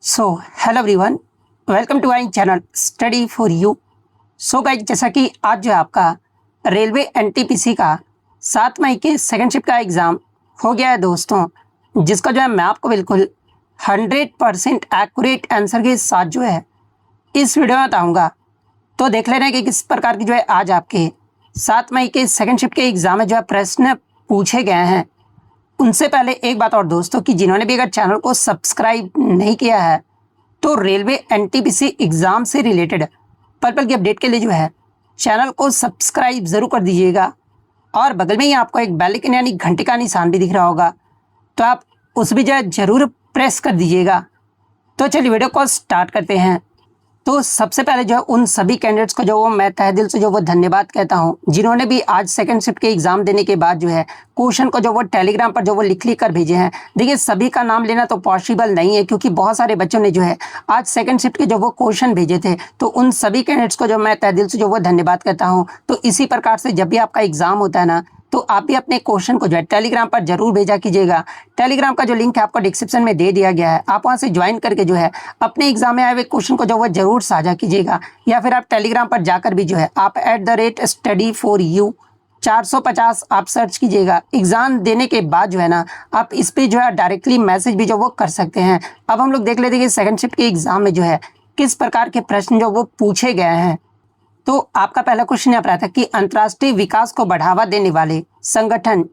So hello everyone, welcome to our channel study for you. So guys, जैसा कि आज जो है आपका रेलवे एनटीपीसी का 7 मई के सेकंड शिफ्ट का एग्ज़ाम हो गया है दोस्तों, जिसका जो है मैं आपको बिल्कुल 100% एक्यूरेट आंसर के साथ जो है इस वीडियो में बताऊँगा। तो देख लेना कि किस प्रकार की जो है आज आपके 7 मई के सेकंड शिफ्ट के एग्ज़ाम में जो है प्रश्न पूछे गए हैं। उनसे पहले एक बात और दोस्तों, कि जिन्होंने भी अगर चैनल को सब्सक्राइब नहीं किया है तो रेलवे एनटीपीसी एग्ज़ाम से रिलेटेड पल पल की अपडेट के लिए जो है चैनल को सब्सक्राइब ज़रूर कर दीजिएगा। और बगल में ही आपको एक बेल आइकन यानी घंटे का निशान भी दिख रहा होगा, तो आप उस भी जो है ज़रूर प्रेस कर दीजिएगा। तो चलिए वीडियो को स्टार्ट करते हैं। तो सबसे पहले जो है उन सभी कैंडिडेट्स को जो वो मैं तहे दिल से जो वो धन्यवाद कहता हूँ, जिन्होंने भी आज सेकंड शिफ्ट के एग्ज़ाम देने के बाद जो है क्वेश्चन को जो वो टेलीग्राम पर जो वो लिख कर भेजे हैं। देखिए, सभी का नाम लेना तो पॉसिबल नहीं है, क्योंकि बहुत सारे बच्चों ने जो है आज सेकंड शिफ्ट के जो वो क्वेश्चन भेजे थे। तो उन सभी कैंडिडेट्स को जो मैं तहे दिल से जो वो धन्यवाद कहता हूँ। तो इसी प्रकार से जब भी आपका एग्ज़ाम होता है ना, तो आप भी अपने क्वेश्चन को जो है टेलीग्राम पर जरूर भेजा कीजिएगा। टेलीग्राम का जो लिंक है आपको डिस्क्रिप्शन में दे दिया गया है, आप वहां से ज्वाइन करके जो है अपने एग्जाम में आए हुए क्वेश्चन को जो वो जरूर साझा कीजिएगा। या फिर आप टेलीग्राम पर जाकर भी जो है आप @study4u 450 आप सर्च कीजिएगा। एग्जाम देने के बाद जो है ना, आप इस पे जो है डायरेक्टली मैसेज भी जो वो कर सकते हैं। अब हम लोग देख लेते हैं कि सेकंड शिफ्ट के एग्जाम में जो है किस प्रकार के प्रश्न जो वो पूछे गए हैं। तो आपका पहला क्वेश्चन यहाँ पर आता है कि अंतर्राष्ट्रीय विकास को बढ़ावा देने वाले संगठन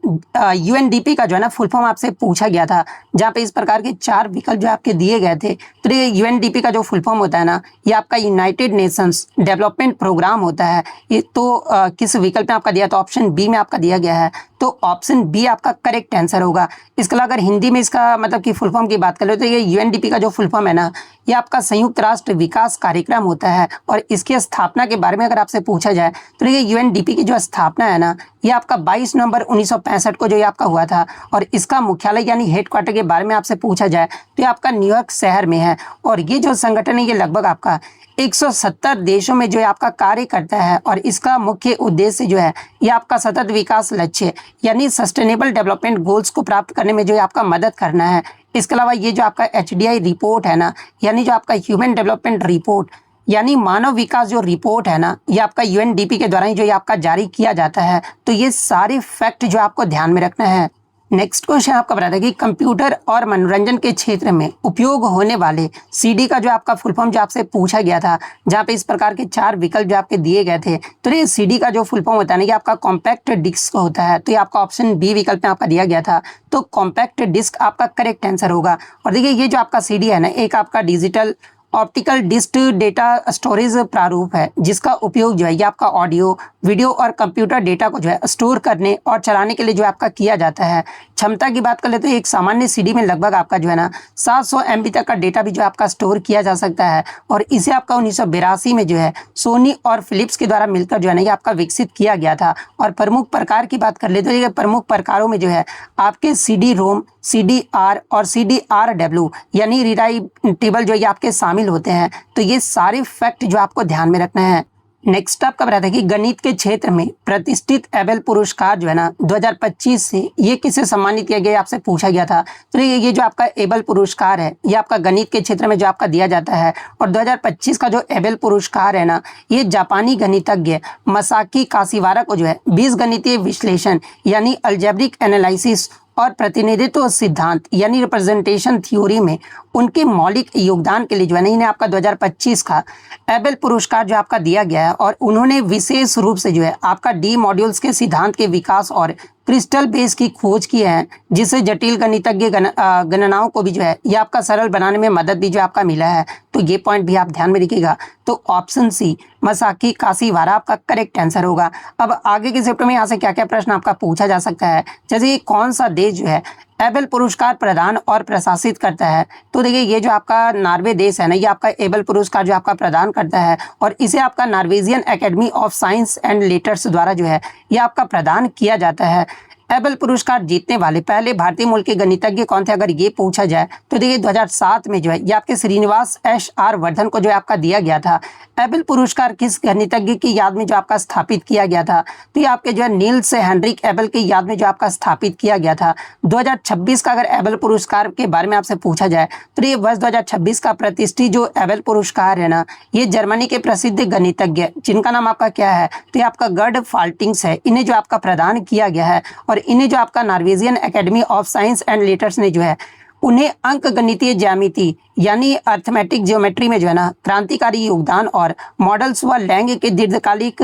यूएनडीपी का जो है ना फुल फॉर्म आपसे पूछा गया था, जहाँ पे इस प्रकार के 4 विकल्प जो आपके दिए गए थे। तो ये यूएनडीपी का जो फुल फॉर्म होता है ना, ये आपका यूनाइटेड नेशंस डेवलपमेंट प्रोग्राम होता है। ये तो किस विकल्प में आपका दिया, तो ऑप्शन बी में आपका दिया गया है। तो ऑप्शन बी आपका करेक्ट आंसर होगा। इसके अलावा अगर हिंदी में इसका मतलब कि फुल फॉर्म की बात करें तो ये यूएनडीपी का जो फुल फॉर्म है ना, ये आपका संयुक्त राष्ट्र विकास कार्यक्रम होता है। और इसकी स्थापना के बारे में अगर आपसे पूछा जाए तो ये यूएनडीपी की जो स्थापना है ना, ये आपका 22 नवंबर 1965 को जो ये आपका हुआ था। और इसका मुख्यालय यानी हेडक्वार्टर के बारे में आपसे पूछा जाए तो ये आपका न्यूयॉर्क शहर में है। और ये जो संगठन है ये लगभग आपका 170 देशों में जो है आपका कार्य करता है। और इसका मुख्य उद्देश्य जो है ये आपका सतत विकास लक्ष्य यानी सस्टेनेबल डेवलपमेंट गोल्स को प्राप्त करने में जो है आपका मदद करना है। इसके अलावा ये जो आपका एचडीआई रिपोर्ट है ना, यानी जो आपका ह्यूमन डेवलपमेंट रिपोर्ट यानी मानव विकास जो रिपोर्ट है ना, ये आपका यूएनडीपी के द्वारा ही जो ये आपका जारी किया जाता है। तो ये सारे फैक्ट जो आपको ध्यान में रखना है। नेक्स्ट क्वेश्चन आपका बताता है कि कंप्यूटर और मनोरंजन के क्षेत्र में उपयोग होने वाले सीडी का जो आपका फुल फॉर्म जो आपसे पूछा गया था, जहाँ पे इस प्रकार के 4 विकल्प जो आपके दिए गए थे। तो ये सीडी का जो फुल फॉर्म होता है ना, ये आपका कॉम्पैक्ट डिस्क होता है। तो ये आपका ऑप्शन बी विकल्प में आपका दिया गया था। तो कॉम्पैक्ट डिस्क आपका करेक्ट आंसर होगा। और देखिए, ये जो आपका सीडी है ना, एक आपका digital optical disc data storage प्रारूप है, जिसका उपयोग जो है ये आपका ऑडियो, वीडियो और कंप्यूटर डेटा को जो है स्टोर करने और चलाने के लिए जो आपका किया जाता है। क्षमता की बात कर ले तो एक सामान्य सीडी में लगभग आपका जो है ना 700 MB तक का डेटा भी जो आपका स्टोर किया जा सकता है। और इसे आपका 1982 में जो है सोनी और फिलिप्स के द्वारा मिलकर जो है ना ये आपका विकसित किया गया था। और प्रमुख प्रकार की बात कर ले तो ये प्रमुख प्रकारों में जो है आपके सीडी रोम, CDR और CDRW यानी रिडाइटेबल जो ये आपके शामिल होते हैं। तो ये सारे फैक्ट जो आपको ध्यान में रखना है। नेक्स्ट आपका बताता है कि गणित के क्षेत्र में प्रतिष्ठित एबेल पुरस्कार जो है ना 2025 से ये किसे सम्मानित किया गया, आपसे पूछा गया था। तो ये जो आपका एबेल पुरस्कार है ये आपका गणित के क्षेत्र में जो आपका दिया जाता है। और 2025 का जो एबेल पुरस्कार है ना, ये जापानी गणितज्ञ मसाकी काशिवारा को जो है 20 गणितीय विश्लेषण यानी अलजेब्रिक एनालिसिस और प्रतिनिधित्व सिद्धांत यानी रिप्रेजेंटेशन थ्योरी में उनके मौलिक योगदान के लिए जो है ना इन्हें आपका 2025 का एबेल पुरस्कार जो आपका दिया गया है। और उन्होंने विशेष रूप से जो है आपका डी मॉड्यूल्स के सिद्धांत के विकास और क्रिस्टल बेस की खोज की है, जिससे जटिल गणितज्ञ गणनाओं को भी जो है ये आपका सरल बनाने में मदद भी जो आपका मिला है। तो ये पॉइंट भी आप ध्यान में रखिएगा। तो ऑप्शन सी मसाकी काशिवारा आपका करेक्ट आंसर होगा। अब आगे के चैप्टर में यहाँ से क्या क्या प्रश्न आपका पूछा जा सकता है, जैसे कि कौन सा देश जो है एबेल पुरस्कार प्रदान और प्रशासित करता है। तो देखिए, ये जो आपका नॉर्वे देश है ना, ये आपका एबेल पुरस्कार जो आपका प्रदान करता है। और इसे आपका Norwegian academy of science and letters द्वारा जो है ये आपका प्रदान किया जाता है। एबल पुरस्कार जीतने वाले पहले भारतीय मूल के गणितज्ञ कौन थे, अगर ये पूछा जाए तो देखिए 2007 में जो है ये आपके श्रीनिवास एस आर वर्धन को जो है आपका दिया गया था। एबल पुरस्कार किस गणितज्ञ की याद में जो आपका स्थापित किया गया था, तो ये आपके जो है नील्स हेनरिक एबल की याद में जो आपका स्थापित किया गया था। 2026 का अगर एबल पुरस्कार के बारे में आपसे पूछा जाए तो ये वर्ष 2026 का प्रतिष्ठित जो एबल पुरस्कार है ना, ये जर्मनी के प्रसिद्ध गणितज्ञ जिनका नाम आपका क्या है, तो ये आपका गर्ड फाल्टिंग्स है, इन्हें जो आपका प्रदान किया गया है। और इन्हें जो आपका Norwegian academy of science and letters ने जो है उन्हें अंक गणितीय ज्यामिति यानी अर्थमेटिक ज्योमेट्री में जो है ना क्रांतिकारी योगदान और मॉडल्स व लैंग के दीर्घकालिक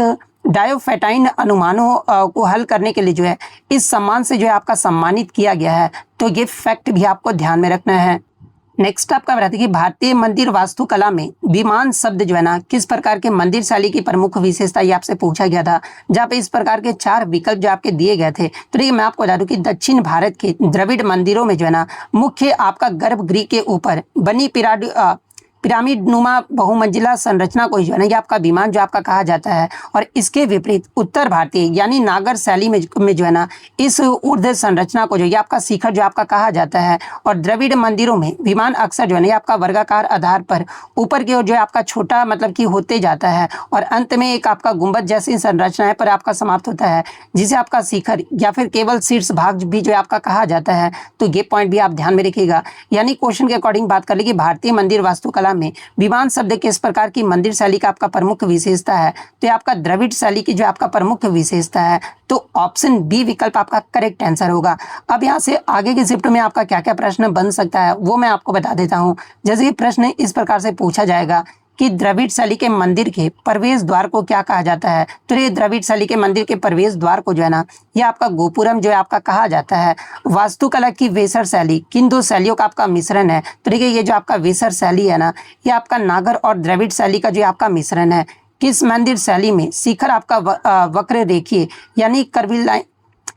डायोफेटाइन अनुमानों को हल करने के लिए जो है इस सम्मान से जो है आपका सम्मानित किया गया है। तो ये फैक्ट भी आपको ध्यान में रखना है। नेक्स्ट आपका बताते कि भारतीय मंदिर वास्तुकला में विमान शब्द जो है ना किस प्रकार के मंदिर शैली की प्रमुख विशेषता, ये आपसे पूछा गया था, जहाँ पे इस प्रकार के 4 विकल्प जो आपके दिए गए थे। तो ये मैं आपको बता दूं कि दक्षिण भारत के द्रविड़ मंदिरों में जो है ना मुख्य आपका गर्भगृह के ऊपर बनी पिरामिड नुमा बहुमंजिला संरचना को जो है ना ये आपका विमान जो आपका कहा जाता है। और इसके विपरीत उत्तर भारतीय यानी नागर शैली में जो है ना इस ऊर्ध्व संरचना को जो ये आपका शिखर जो आपका कहा जाता है। और द्रविड़ मंदिरों में विमान अक्सर जो है ना ये आपका वर्गाकार आधार पर ऊपर की ओर जो है आपका छोटा मतलब कि होते जाता है और अंत में एक आपका गुंबद जैसी संरचना पर आपका समाप्त होता है, जिसे आपका शिखर या फिर केवल शीर्ष भाग भी जो है आपका कहा जाता है। तो ये पॉइंट भी आप ध्यान में रखिएगा। यानी क्वेश्चन के अकॉर्डिंग बात कर ले कि भारतीय मंदिर वास्तुकला में विमान शब्द किस प्रकार की मंदिर शैली का आपका प्रमुख विशेषता है, तो ये आपका द्रविड़ शैली की जो आपका प्रमुख विशेषता है। तो ऑप्शन बी विकल्प आपका करेक्ट आंसर होगा। अब यहाँ से आगे की शिफ्ट में आपका क्या क्या प्रश्न बन सकता है वो मैं आपको बता देता हूँ। जैसे कि प्रश्न इस प्रकार से पूछा जाएगा कि द्रविड़ शैली के मंदिर के प्रवेश द्वार को क्या कहा जाता है, तो ये द्रविड़ शैली के मंदिर के प्रवेश द्वार को जो है ना ये आपका गोपुरम जो है आपका कहा जाता है। वास्तुकला की वेसर शैली किन 2 शैलियों का आपका मिश्रण है, तो देखिए ये जो आपका वेसर शैली है ना ये आपका नागर और द्रविड़ शैली का जो आपका मिश्रण है। किस मंदिर शैली में शिखर आपका वक्र रेखीय यानी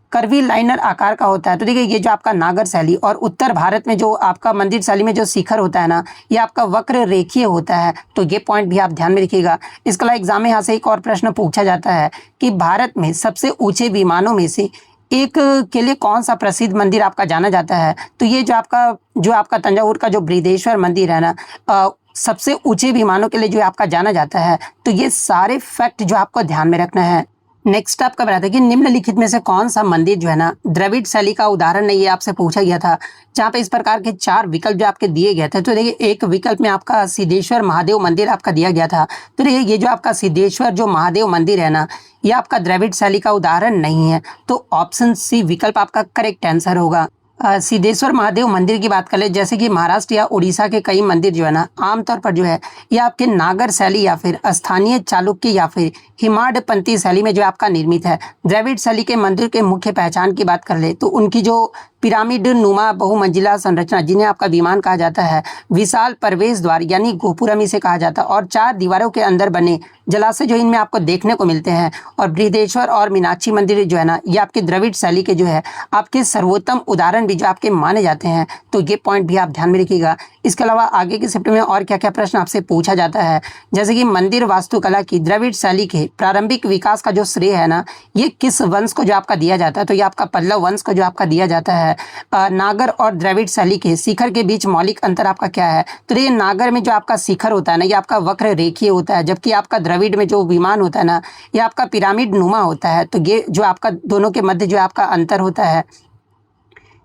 कर्वी लाइनर आकार का होता है, तो देखिए ये जो आपका नागर शैली। और उत्तर भारत में जो आपका मंदिर शैली में जो शिखर होता है ना ये आपका वक्र रेखीय होता है। तो ये पॉइंट भी आप ध्यान में रखिएगा। इसके अलावा एग्जाम में यहाँ से एक और प्रश्न पूछा जाता है कि भारत में सबसे ऊंचे विमानों में से एक के लिए कौन सा प्रसिद्ध मंदिर आपका जाना जाता है, तो ये जो आपका तंजावुर का जो बृहदेश्वर मंदिर है ना सबसे ऊंचे विमानों के लिए जो आपका जाना जाता है। तो ये सारे फैक्ट जो आपको ध्यान में रखना है। नेक्स्ट आपका बताते हैं कि निम्नलिखित में से कौन सा मंदिर जो है ना द्रविड़ शैली का उदाहरण नहीं, ये आपसे पूछा गया था, जहाँ पे इस प्रकार के 4 विकल्प जो आपके दिए गए थे। तो देखिए एक विकल्प में आपका सिद्धेश्वर महादेव मंदिर आपका दिया गया था। तो देखिए ये जो आपका सिद्धेश्वर जो महादेव मंदिर है ना ये आपका द्रविड़ शैली का उदाहरण नहीं है। तो ऑप्शन सी विकल्प आपका करेक्ट आंसर होगा। सिद्धेश्वर महादेव मंदिर की बात कर ले, जैसे कि महाराष्ट्र या उड़ीसा के कई मंदिर जो है ना आमतौर पर जो है ये आपके नागर शैली या फिर स्थानीय चालुक्य या फिर हिमाडपंथी शैली में जो आपका निर्मित है। द्रविड़ शैली के मंदिर के मुख्य पहचान की बात कर ले तो उनकी जो पिरामिड नुमा बहुमंजिला संरचना जिन्हें आपका विमान कहा जाता है, विशाल प्रवेश द्वार यानी गोपुरम इसे कहा जाता है, और 4 दीवारों के अंदर बने जलाशय जो इनमें आपको देखने को मिलते हैं। और बृहदेश्वर और मीनाक्षी मंदिर जो है ना ये आपके द्रविड़ शैली के जो है आपके सर्वोत्तम उदाहरण भी जो आपके माने जाते हैं। तो ये पॉइंट भी आप ध्यान में रखिएगा। इसके अलावा आगे के शिफ्ट में और क्या क्या प्रश्न आपसे पूछा जाता है, जैसे कि मंदिर वास्तुकला की द्रविड़ शैली के प्रारंभिक विकास का जो श्रेय है ना ये किस वंश को जो आपका दिया जाता है, तो ये आपका पल्लव वंश को जो आपका दिया जाता है। नागर और द्रविड़ शैली के शिखर के बीच मौलिक अंतर आपका क्या है, तो ये नागर में जो आपका शिखर होता है ना ये आपका वक्र रेखीय होता है, जबकि आपका द्रविड़ में जो विमान होता है ना ये आपका पिरामिड नुमा होता है। तो ये जो आपका दोनों के मध्य जो आपका अंतर होता है।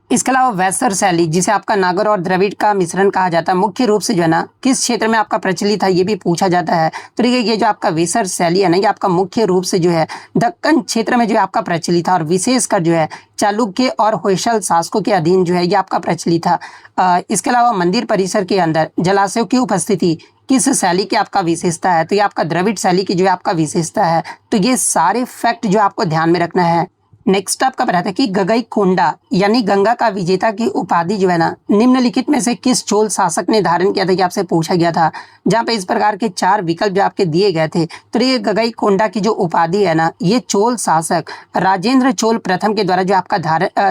इसके अलावा वैसर शैली जिसे आपका नागर और द्रविड़ का मिश्रण कहा जाता है मुख्य रूप से जो है ना किस क्षेत्र में आपका प्रचलित है, ये भी पूछा जाता है। तो देखिए ये जो आपका वैसर शैली है ना ये आपका मुख्य रूप से जो है दक्कन क्षेत्र में जो है आपका प्रचलित था, और विशेषकर जो है चालुक्य और होयसल शासकों के अधीन जो है ये आपका प्रचलित था। इसके अलावा मंदिर परिसर के अंदर जलाशयों की उपस्थिति किस शैली की आपका विशेषता है, तो ये आपका द्रविड़ शैली की जो है आपका विशेषता है। तो ये सारे फैक्ट जो आपको ध्यान में रखना है। नेक्स्ट आपका बताता है कि गगईकोंडा यानी गंगा का विजेता की उपाधि जो है ना निम्नलिखित में से किस चोल शासक ने धारण किया था, ये आपसे पूछा गया था, जहाँ पे इस प्रकार के 4 विकल्प जो आपके दिए गए थे। तो ये गगईकोंडा की जो उपाधि है ना ये चोल शासक राजेंद्र चोल प्रथम के द्वारा जो आपका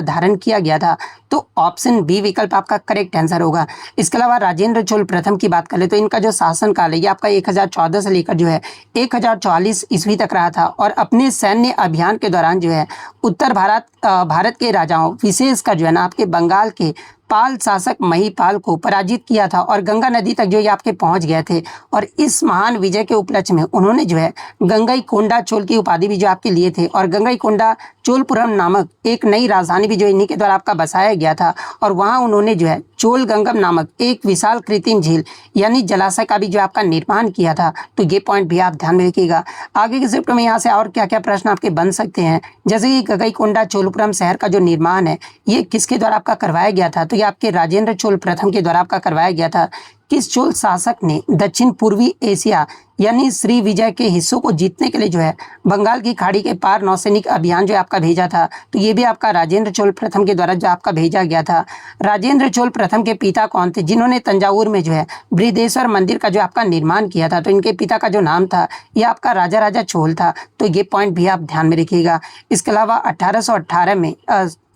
धारण किया गया था। तो ऑप्शन बी विकल्प आपका करेक्ट आंसर होगा। इसके अलावा राजेंद्र चोल प्रथम की बात करें तो इनका जो शासन काल है ये आपका 1014 से लेकर जो है 1044 ईस्वी तक रहा था, और अपने सैन्य अभियान के दौरान जो है उत्तर भारत के राजाओं विशेषकर जो है ना आपके बंगाल के पाल शासक महिपाल को पराजित किया था और गंगा नदी तक जो ये आपके पहुंच गए थे। और इस महान विजय के उपलक्ष्य में उन्होंने जो है गंगईकोंडा चोल की उपाधि भी जो आपके लिए थे और गंगईकोंडा चोलपुरम नामक एक नई राजधानी भी जो इन्हीं के द्वारा आपका बसाया गया था। और वहां उन्होंने जो है चोल गंगम नामक एक विशाल कृत्रिम झील यानी जलाशय का भी जो आपका निर्माण किया था। तो ये पॉइंट भी आप ध्यान में रखिएगा। आगे के शिफ्ट में यहाँ से और क्या क्या प्रश्न आपके बन सकते हैं, जैसे कि गंगईकोंडा चोलपुरम शहर का जो निर्माण है ये किसके द्वारा आपका करवाया गया था, तो ये आपके राजेंद्र चोल प्रथम के द्वारा आपका करवाया गया था। किस चोल शासक ने दक्षिण पूर्वी एशिया यानी श्री विजय के हिस्सों को जीतने के लिए जो है बंगाल की खाड़ी के पार नौसैनिक अभियान जो आपका भेजा था, तो ये भी आपका राजेंद्र चोल प्रथम के द्वारा जो आपका भेजा गया था। राजेंद्र चोल प्रथम के पिता कौन थे, जिन्होंने तंजावुर में जो है बृहदेश्वर मंदिर का जो आपका निर्माण किया था, तो इनके पिता का जो नाम था ये आपका राजा चोल था। तो ये पॉइंट भी आप ध्यान में रखिएगा। इसके अलावा 1818 में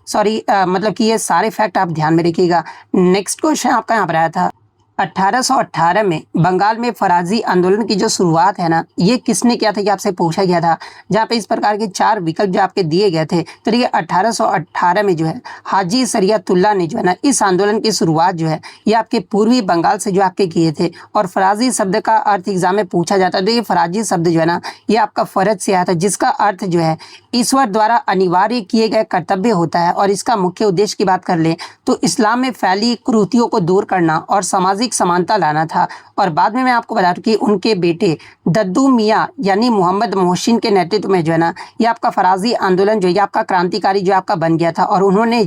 मतलब कि ये सारे फैक्ट आप ध्यान में रखिएगा। नेक्स्ट क्वेश्चन आपका यहाँ पर आया था 1818 में बंगाल में फराजी आंदोलन की जो शुरुआत है ना ये किसने किया था, ये आपसे पूछा गया था, जहाँ पे इस प्रकार के 4 विकल्प जो आपके दिए गए थे। तो ये 1818 में जो है हाजी शरियतुल्लाह ने जो है ना इस आंदोलन की शुरुआत जो है ये आपके पूर्वी बंगाल से जो आपके किए थे। और फराजी शब्द का अर्थ एग्जाम में पूछा जाता है, तो ये फराजी शब्द जो है ना ये आपका फर्ज से आया था, जिसका अर्थ जो है ईश्वर द्वारा अनिवार्य किए गए कर्तव्य होता है। और इसका मुख्य उद्देश्य की बात कर ले तो इस्लाम में फैली कुरीतियों को दूर करना और सामाजिक समानता लाना था। और बाद में मैं आपको बता दूं कि उनके बेटे दद्दू मियाँ यानी मोहम्मद मोहसिन के नेतृत्व में जो है ना ये आपका फराजी आंदोलन जो है आपका क्रांतिकारी जो आपका बन गया था। और उन्होंने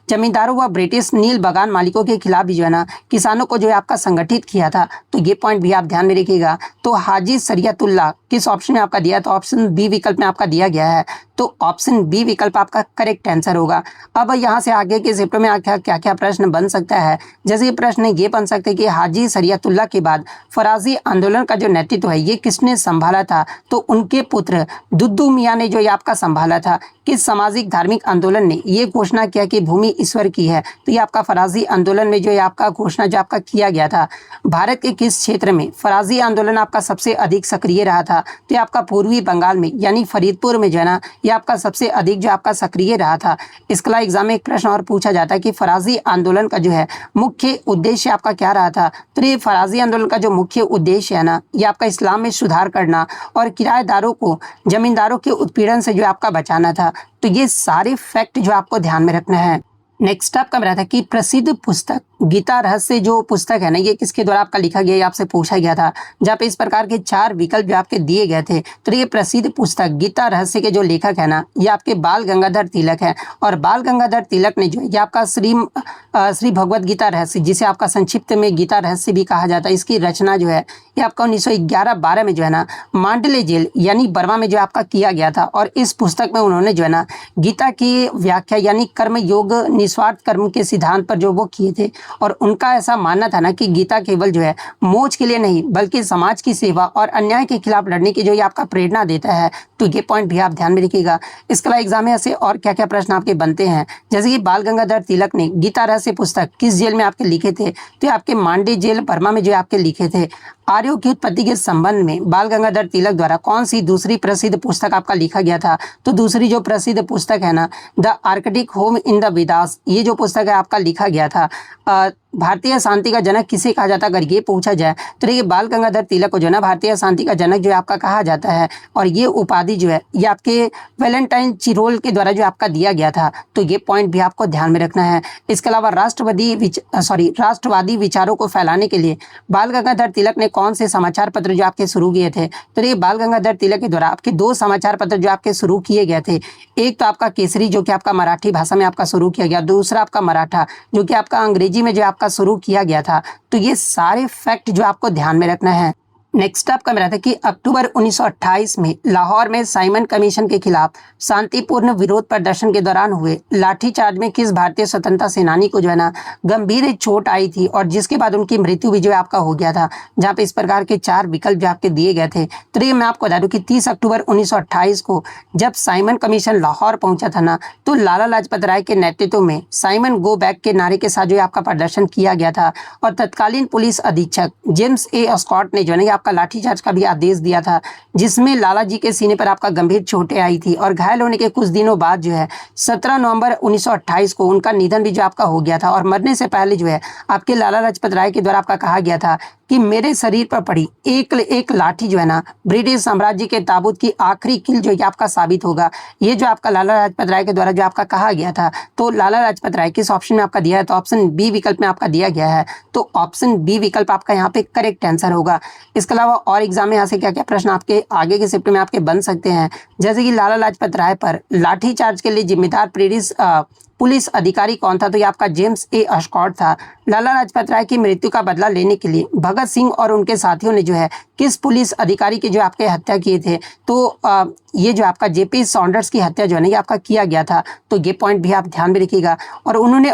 जमींदारों व ब्रिटिश नील बागान मालिकों के खिलाफ भी जो है ना किसानों को जो है आपका संगठित किया था। तो ये पॉइंट भी आप ध्यान में रखिएगा। तो हाजी शरियतुल्लाह किस ऑप्शन में आपका दिया, तो ऑप्शन बी विकल्प में आपका दिया गया है। तो ऑप्शन बी विकल्प आपका करेक्ट आंसर होगा। अब यहाँ से आगे के चैप्टर में क्या क्या प्रश्न बन सकता है, जैसे ये प्रश्न ये बन सकते हैं कि हाजी शरियतुल्लाह के बाद फराजी आंदोलन का जो नेतृत्व है ये किसने संभाला था, तो उनके पुत्र दुद्दू मियाँ ने जो ये आपका संभाला था। किस सामाजिक धार्मिक आंदोलन ने ये घोषणा किया कि भूमि ईश्वर की है, तो ये आपका फराजी आंदोलन में जो ये आपका घोषणा जो आपका किया गया था। भारत के किस क्षेत्र में फराजी आंदोलन आपका सबसे अधिक सक्रिय रहा था, तो ये आपका पूर्वी बंगाल में यानी फरीदपुर में जो है ना ये आपका सबसे अधिक जो आपका सक्रिय रहा था। इसके अलावा एग्जाम में एक प्रश्न और पूछा जाता है कि फराजी आंदोलन का जो है मुख्य उद्देश्य आपका क्या रहा था, तो ये फराजी आंदोलन का जो मुख्य उद्देश्य है ना ये आपका इस्लाम में सुधार करना और किराएदारों को जमींदारों के उत्पीड़न से जो आपका बचाना था। तो ये सारे फैक्ट जो आपको ध्यान में रखना है। नेक्स्ट आपका मेरा था कि प्रसिद्ध पुस्तक गीता रहस्य जो पुस्तक है ना ये किसके द्वारा आपका लिखा गया, ये आपसे पूछा गया था, जहाँ पे इस प्रकार के 4 विकल्प जो आपके दिए गए थे। तो ये प्रसिद्ध पुस्तक गीता रहस्य के जो लेखक है ना ये आपके बाल गंगाधर तिलक है। और बाल गंगाधर तिलक ने जो ये आपका श्री भगवत गीता रहस्य, जिसे आपका संक्षिप्त में गीता रहस्य भी कहा जाता है, इसकी रचना जो है ये आपका 1911-12 में जो है ना मांडले जेल यानी बर्मा में जो आपका किया गया था। और इस पुस्तक में उन्होंने जो है ना गीता की व्याख्या यानी कर्म योग निस्वार्थ कर्म के सिद्धांत पर जो वो किए थे। और उनका ऐसा मानना था ना कि गीता केवल जो है मोक्ष के लिए नहीं बल्कि समाज की सेवा और अन्याय के खिलाफ लड़ने की जो ये आपका प्रेरणा देता है। तो ये पॉइंट भी आप ध्यान में रखिएगा। इसके अलावा एग्जाम में ऐसे और क्या क्या प्रश्न आपके बनते हैं, जैसे कि बाल गंगाधर तिलक ने गीता रहस्य पुस्तक किस जेल में आपके लिखे थे, तो आपके मांडे जेल बर्मा में जो आपके लिखे थे। आर्यों की उत्पत्ति के संबंध में बाल गंगाधर तिलक द्वारा कौन सी दूसरी प्रसिद्ध पुस्तक आपका लिखा गया था, तो दूसरी जो प्रसिद्ध पुस्तक है ना the Arctic home in the Vedas, ये जो पुस्तक है आपका लिखा गया था। भारतीय शांति का जनक किसे कहा जाता है, अगर ये पूछा जाए तो ये बाल गंगाधर तिलक को जो है ना भारतीय शांति का जनक जो है आपका कहा जाता है। और ये उपाधि जो है ये आपके वैलेंटाइन चिरोल के द्वारा जो आपका दिया गया था। तो ये पॉइंट भी आपको ध्यान में रखना है। इसके अलावा राष्ट्रवादी विचारों को फैलाने के लिए बाल गंगाधर तिलक ने कौन से समाचार पत्र जो आपके शुरू किए थे, तो ये बाल गंगाधर तिलक के द्वारा आपके 2 समाचार पत्र जो आपके शुरू किए गए थे। एक तो आपका केसरी जो कि आपका मराठी भाषा में आपका शुरू किया गया, दूसरा आपका मराठा जो कि आपका अंग्रेजी में जो आपका शुरू किया गया था। तो ये सारे फैक्ट जो आपको ध्यान में रखना है। नेक्स्ट आपका मेरा था कि अक्टूबर 1928 में लाहौर में साइमन कमीशन के खिलाफ शांतिपूर्ण विरोध प्रदर्शन के दौरान हुए लाठीचार्ज में किस भारतीय स्वतंत्रता सेनानी को जो है ना गंभीर चोट आई थी और जिसके बाद उनकी मृत्यु भी जो है आपका हो गया था, जहाँ पे इस प्रकार के 4 विकल्प जो आपके दिए गए थे। तो ये मैं आपको बता दूं कि 30 अक्टूबर 1928 को जब साइमन कमीशन लाहौर पहुंचा था ना तो लाला लाजपत राय के नेतृत्व में साइमन गो बैक के नारे के साथ जो आपका प्रदर्शन किया गया था। और तत्कालीन पुलिस अधीक्षक जेम्स ए स्कॉट ने जो है आपका लाठीचार्ज का भी आदेश दिया था, जिसमें लाला जी के सीने पर आपका गंभीर चोटें आई थी और घायल होने के कुछ दिनों बाद जो है 17 नवंबर 1928 को उनका निधन भी जो आपका हो गया था। और मरने से पहले जो है आपके लाला लाजपत राय के द्वारा आपका कहा गया था कि मेरे शरीर पर पड़ी एक लाठी जो है ना ब्रिटिश साम्राज्य के ताबूत की आखिरी कील जो है आपका साबित होगा। ये जो आपका लाला लाजपत राय के द्वारा जो आपका कहा गया था, तो लाला लाजपत राय किस ऑप्शन में आपका दिया है, तो ऑप्शन बी विकल्प में आपका दिया गया है। तो ऑप्शन बी विकल्प आपका यहाँ पे करेक्ट आंसर होगा। इसके अलावा और एग्जाम में यहाँ से क्या क्या प्रश्न आपके आगे के शिफ्ट में आपके बन सकते हैं, जैसे कि लाला लाजपत राय पर लाठीचार्ज के लिए जिम्मेदार ब्रिटिश पुलिस अधिकारी कौन था, तो ये आपका जेम्स ए अस्कॉट था। लाला लाजपत राय की मृत्यु का बदला लेने के लिए भगत सिंह और उनके साथियों ने जो है किस पुलिस अधिकारी की जो आपके हत्या किए थे, तो ये जो आपका जेपी सॉन्डर्स की हत्या जो है ना ये आपका किया गया था। तो ये पॉइंट भी आप ध्यान में रखिएगा। और उन्होंने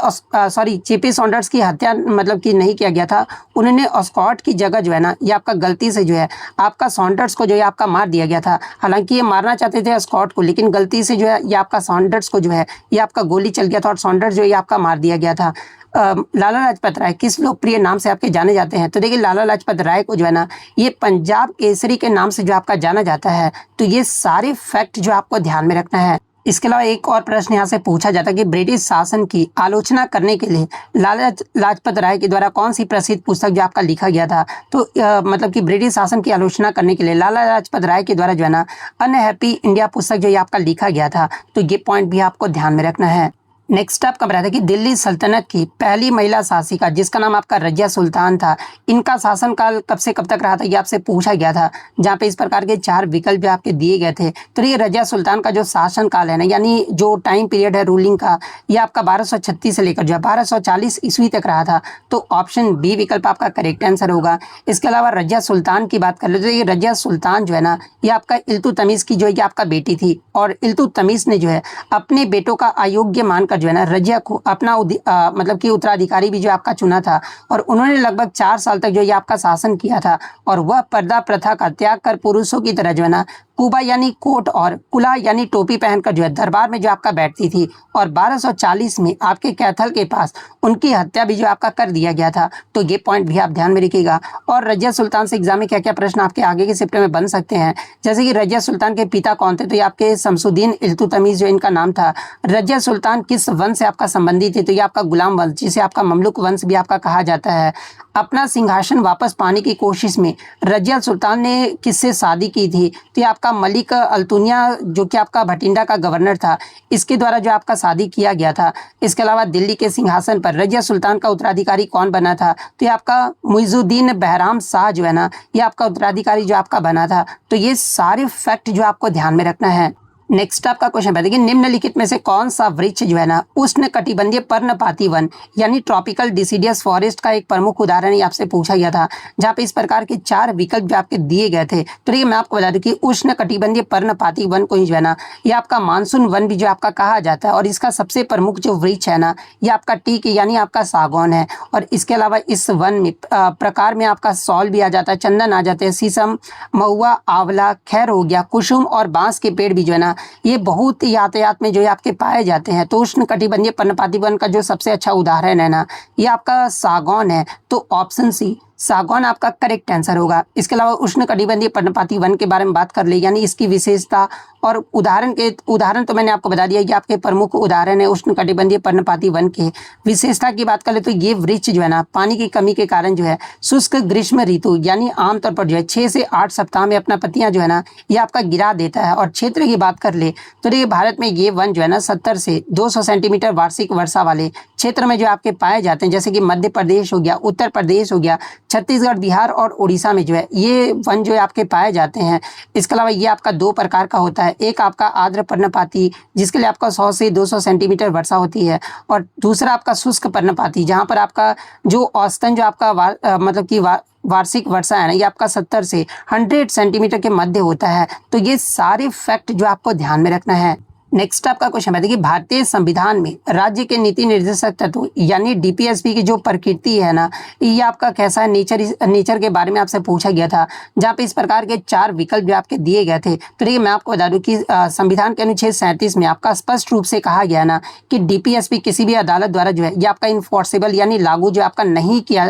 जेपी सॉन्डर्स की हत्या मतलब कि नहीं किया गया था, उन्होंने अस्कॉट की जगह जो है ना ये आपका गलती से जो है आपका सॉन्डर्स को जो है आपका मार दिया गया था। हालांकि ये मारना चाहते थे अस्कॉट को, लेकिन गलती से जो है ये आपका सॉन्डर्स को जो है ये आपका गोली चल गया था और सॉन्डर्स जो है आपका मार दिया गया था। लाला लाजपत राय किस लोकप्रिय नाम से आपके जाने जाते हैं, तो देखिए लाला लाजपत राय को जो है ना ये पंजाब केसरी के नाम से जो आपका जाना जाता है। तो ये सारे फैक्ट जो आपको ध्यान में रखना है। इसके अलावा एक और प्रश्न यहाँ से पूछा जाता है कि ब्रिटिश शासन की आलोचना करने के लिए लाला लाजपत राय के द्वारा कौन सी प्रसिद्ध पुस्तक जो आपका लिखा गया था, तो मतलब कि ब्रिटिश शासन की आलोचना करने के लिए लाला लाजपत राय के द्वारा जो है ना अनहैप्पी इंडिया पुस्तक जो ये आपका लिखा गया था। तो ये पॉइंट भी आपको ध्यान में रखना है। नेक्स्ट आपका बताया था कि दिल्ली सल्तनत की पहली महिला शासिका जिसका नाम आपका रजिया सुल्तान था, इनका शासनकाल कब से कब तक रहा था, ये आपसे पूछा गया था, जहाँ पे इस प्रकार के 4 विकल्प जो आपके दिए गए थे। तो ये रजिया सुल्तान का जो शासनकाल है ना, यानी जो टाइम पीरियड है रूलिंग का, ये आपका 1236 से लेकर जो है 1240 ईस्वी तक रहा था। तो ऑप्शन बी विकल्प आपका करेक्ट आंसर होगा। इसके अलावा रजिया सुल्तान की बात कर ले तो ये रजिया सुल्तान जो है ना ये आपका इल्तुतमिश की जो है आपका बेटी थी, और इल्तुतमिश ने जो है अपने बेटों का अयोग्य मानकर जो है ना रजिया को अपना मतलब कि उत्तराधिकारी भी जो आपका चुना था। और उन्होंने लगभग 4 साल तक जो ये आपका शासन किया था, और वह पर्दा प्रथा का त्याग कर पुरुषों की तरह जो है ना कुबा यानी कोट और कुला यानी टोपी पहनकर जो है दरबार में जो आपका बैठती थी। और 1240 में आपके कैथल के पास उनकी हत्या भी जो आपका कर दिया गया था। तो ये पॉइंट भी आप ध्यान में रखिएगा। और रजिया सुल्तान से एग्जाम में क्या क्या प्रश्न आपके आगे के शिफ्ट में बन सकते हैं, जैसे कि रजिया सुल्तान के पिता कौन थे, तो ये आपके शमसुद्दीन इल्तुतमिश जो इनका नाम था। रजिया सुल्तान किस वंश से आपका संबंधित है, तो ये आपका गुलाम वंश जिसे आपका ममलुक वंश भी आपका कहा जाता है। अपना सिंहासन वापस पाने की कोशिश में रजिया सुल्तान ने किससे शादी की थी, तो ये आपका मलिक अल्तुनिया जो कि आपका भटिंडा का गवर्नर था, इसके द्वारा जो आपका शादी किया गया था। इसके अलावा दिल्ली के सिंहासन पर रजिया सुल्तान का उत्तराधिकारी कौन बना था, तो ये आपका मुइजुद्दीन बहराम शाह जो है ना ये आपका उत्तराधिकारी जो आपका बना था। तो ये सारे फैक्ट जो आपको ध्यान में रखना है। नेक्स्ट आपका क्वेश्चन बताइए निम्नलिखित में से कौन सा वृक्ष जो है ना उष्ण कटिबंधीय पर्णपाती वन यानी ट्रॉपिकल डिसीडियस फॉरेस्ट का एक प्रमुख उदाहरण आपसे पूछा गया था, जहाँ पे इस प्रकार के 4 विकल्प जो आपके दिए गए थे। तो देखिए मैं आपको बता दूं कि उष्ण कटिबंधीय पर्णपाती वन को ही जो है ना ये आपका मानसून वन भी जो आपका कहा जाता है। और इसका सबसे प्रमुख जो वृक्ष है ना ये आपका टीक यानी आपका सागौन है। और इसके अलावा इस वन में प्रकार में आपका सौल भी आ जाता है, चंदन आ जाते हैं, शीशम, महुआ, आंवला, खैर हो गया, कुसुम और बांस के पेड़ भी जो है ना ये बहुत यातायात में जो है आपके पाए जाते हैं। तो उष्ण कटिबंधीय पर्णपाती वन का जो सबसे अच्छा उदाहरण है ना ये आपका सागौन है। तो ऑप्शन सी सागौन आपका करेक्ट आंसर होगा। इसके अलावा उष्ण कटिबंधीय पर्णपाती वन के बारे में बात कर ले, यानी इसकी विशेषता और उदाहरण तो मैंने आपको बता दिया कि आपके प्रमुख उदाहरण है उष्ण कटिबंधीय पर्णपाती वन के। विशेषता की बात कर ले तो ये वृक्ष जो है ना पानी की कमी के कारण जो है शुष्क ग्रीष्म ऋतु यानी आमतौर पर जो है 6 से 8 सप्ताह में अपना पत्तियां जो है ना ये आपका गिरा देता है। और क्षेत्र की बात कर ले तो देखिए भारत में ये वन जो है ना 70 से 200 सेंटीमीटर वार्षिक वर्षा वाले क्षेत्र में जो आपके पाए जाते हैं, जैसे कि मध्य प्रदेश हो गया, उत्तर प्रदेश हो गया, छत्तीसगढ़, बिहार और उड़ीसा में जो है ये वन जो है आपके पाए जाते हैं। इसके अलावा ये आपका 2 प्रकार का होता है, एक आपका आर्द्र पर्णपाती जिसके लिए आपका 100 से 200 सेंटीमीटर वर्षा होती है, और दूसरा आपका शुष्क पर्णपाती जहाँ पर आपका जो औसतन जो आपका मतलब कि वार्षिक वर्षा है ना ये आपका 70 से 100 सेंटीमीटर के मध्य होता है। तो ये सारे फैक्ट जो आपको ध्यान में रखना है। नेक्स्ट आपका क्वेश्चन है, देखिए भारतीय संविधान में राज्य के नीति निर्देशक तत्व यानी डीपीएसपी की जो प्रकृति है ना, ये आपका कैसा है, नेचर के बारे में आपसे पूछा गया था, जहाँ पे इस प्रकार के 4 विकल्प जो आपके दिए गए थे। तो देखिए मैं आपको बता दूं कि संविधान के अनुच्छेद 37 में आपका स्पष्ट रूप से कहा गया ना कि डीपीएसपी किसी भी अदालत द्वारा जो है ये आपका इन्फोर्सेबल यानी लागू जो आपका नहीं किया,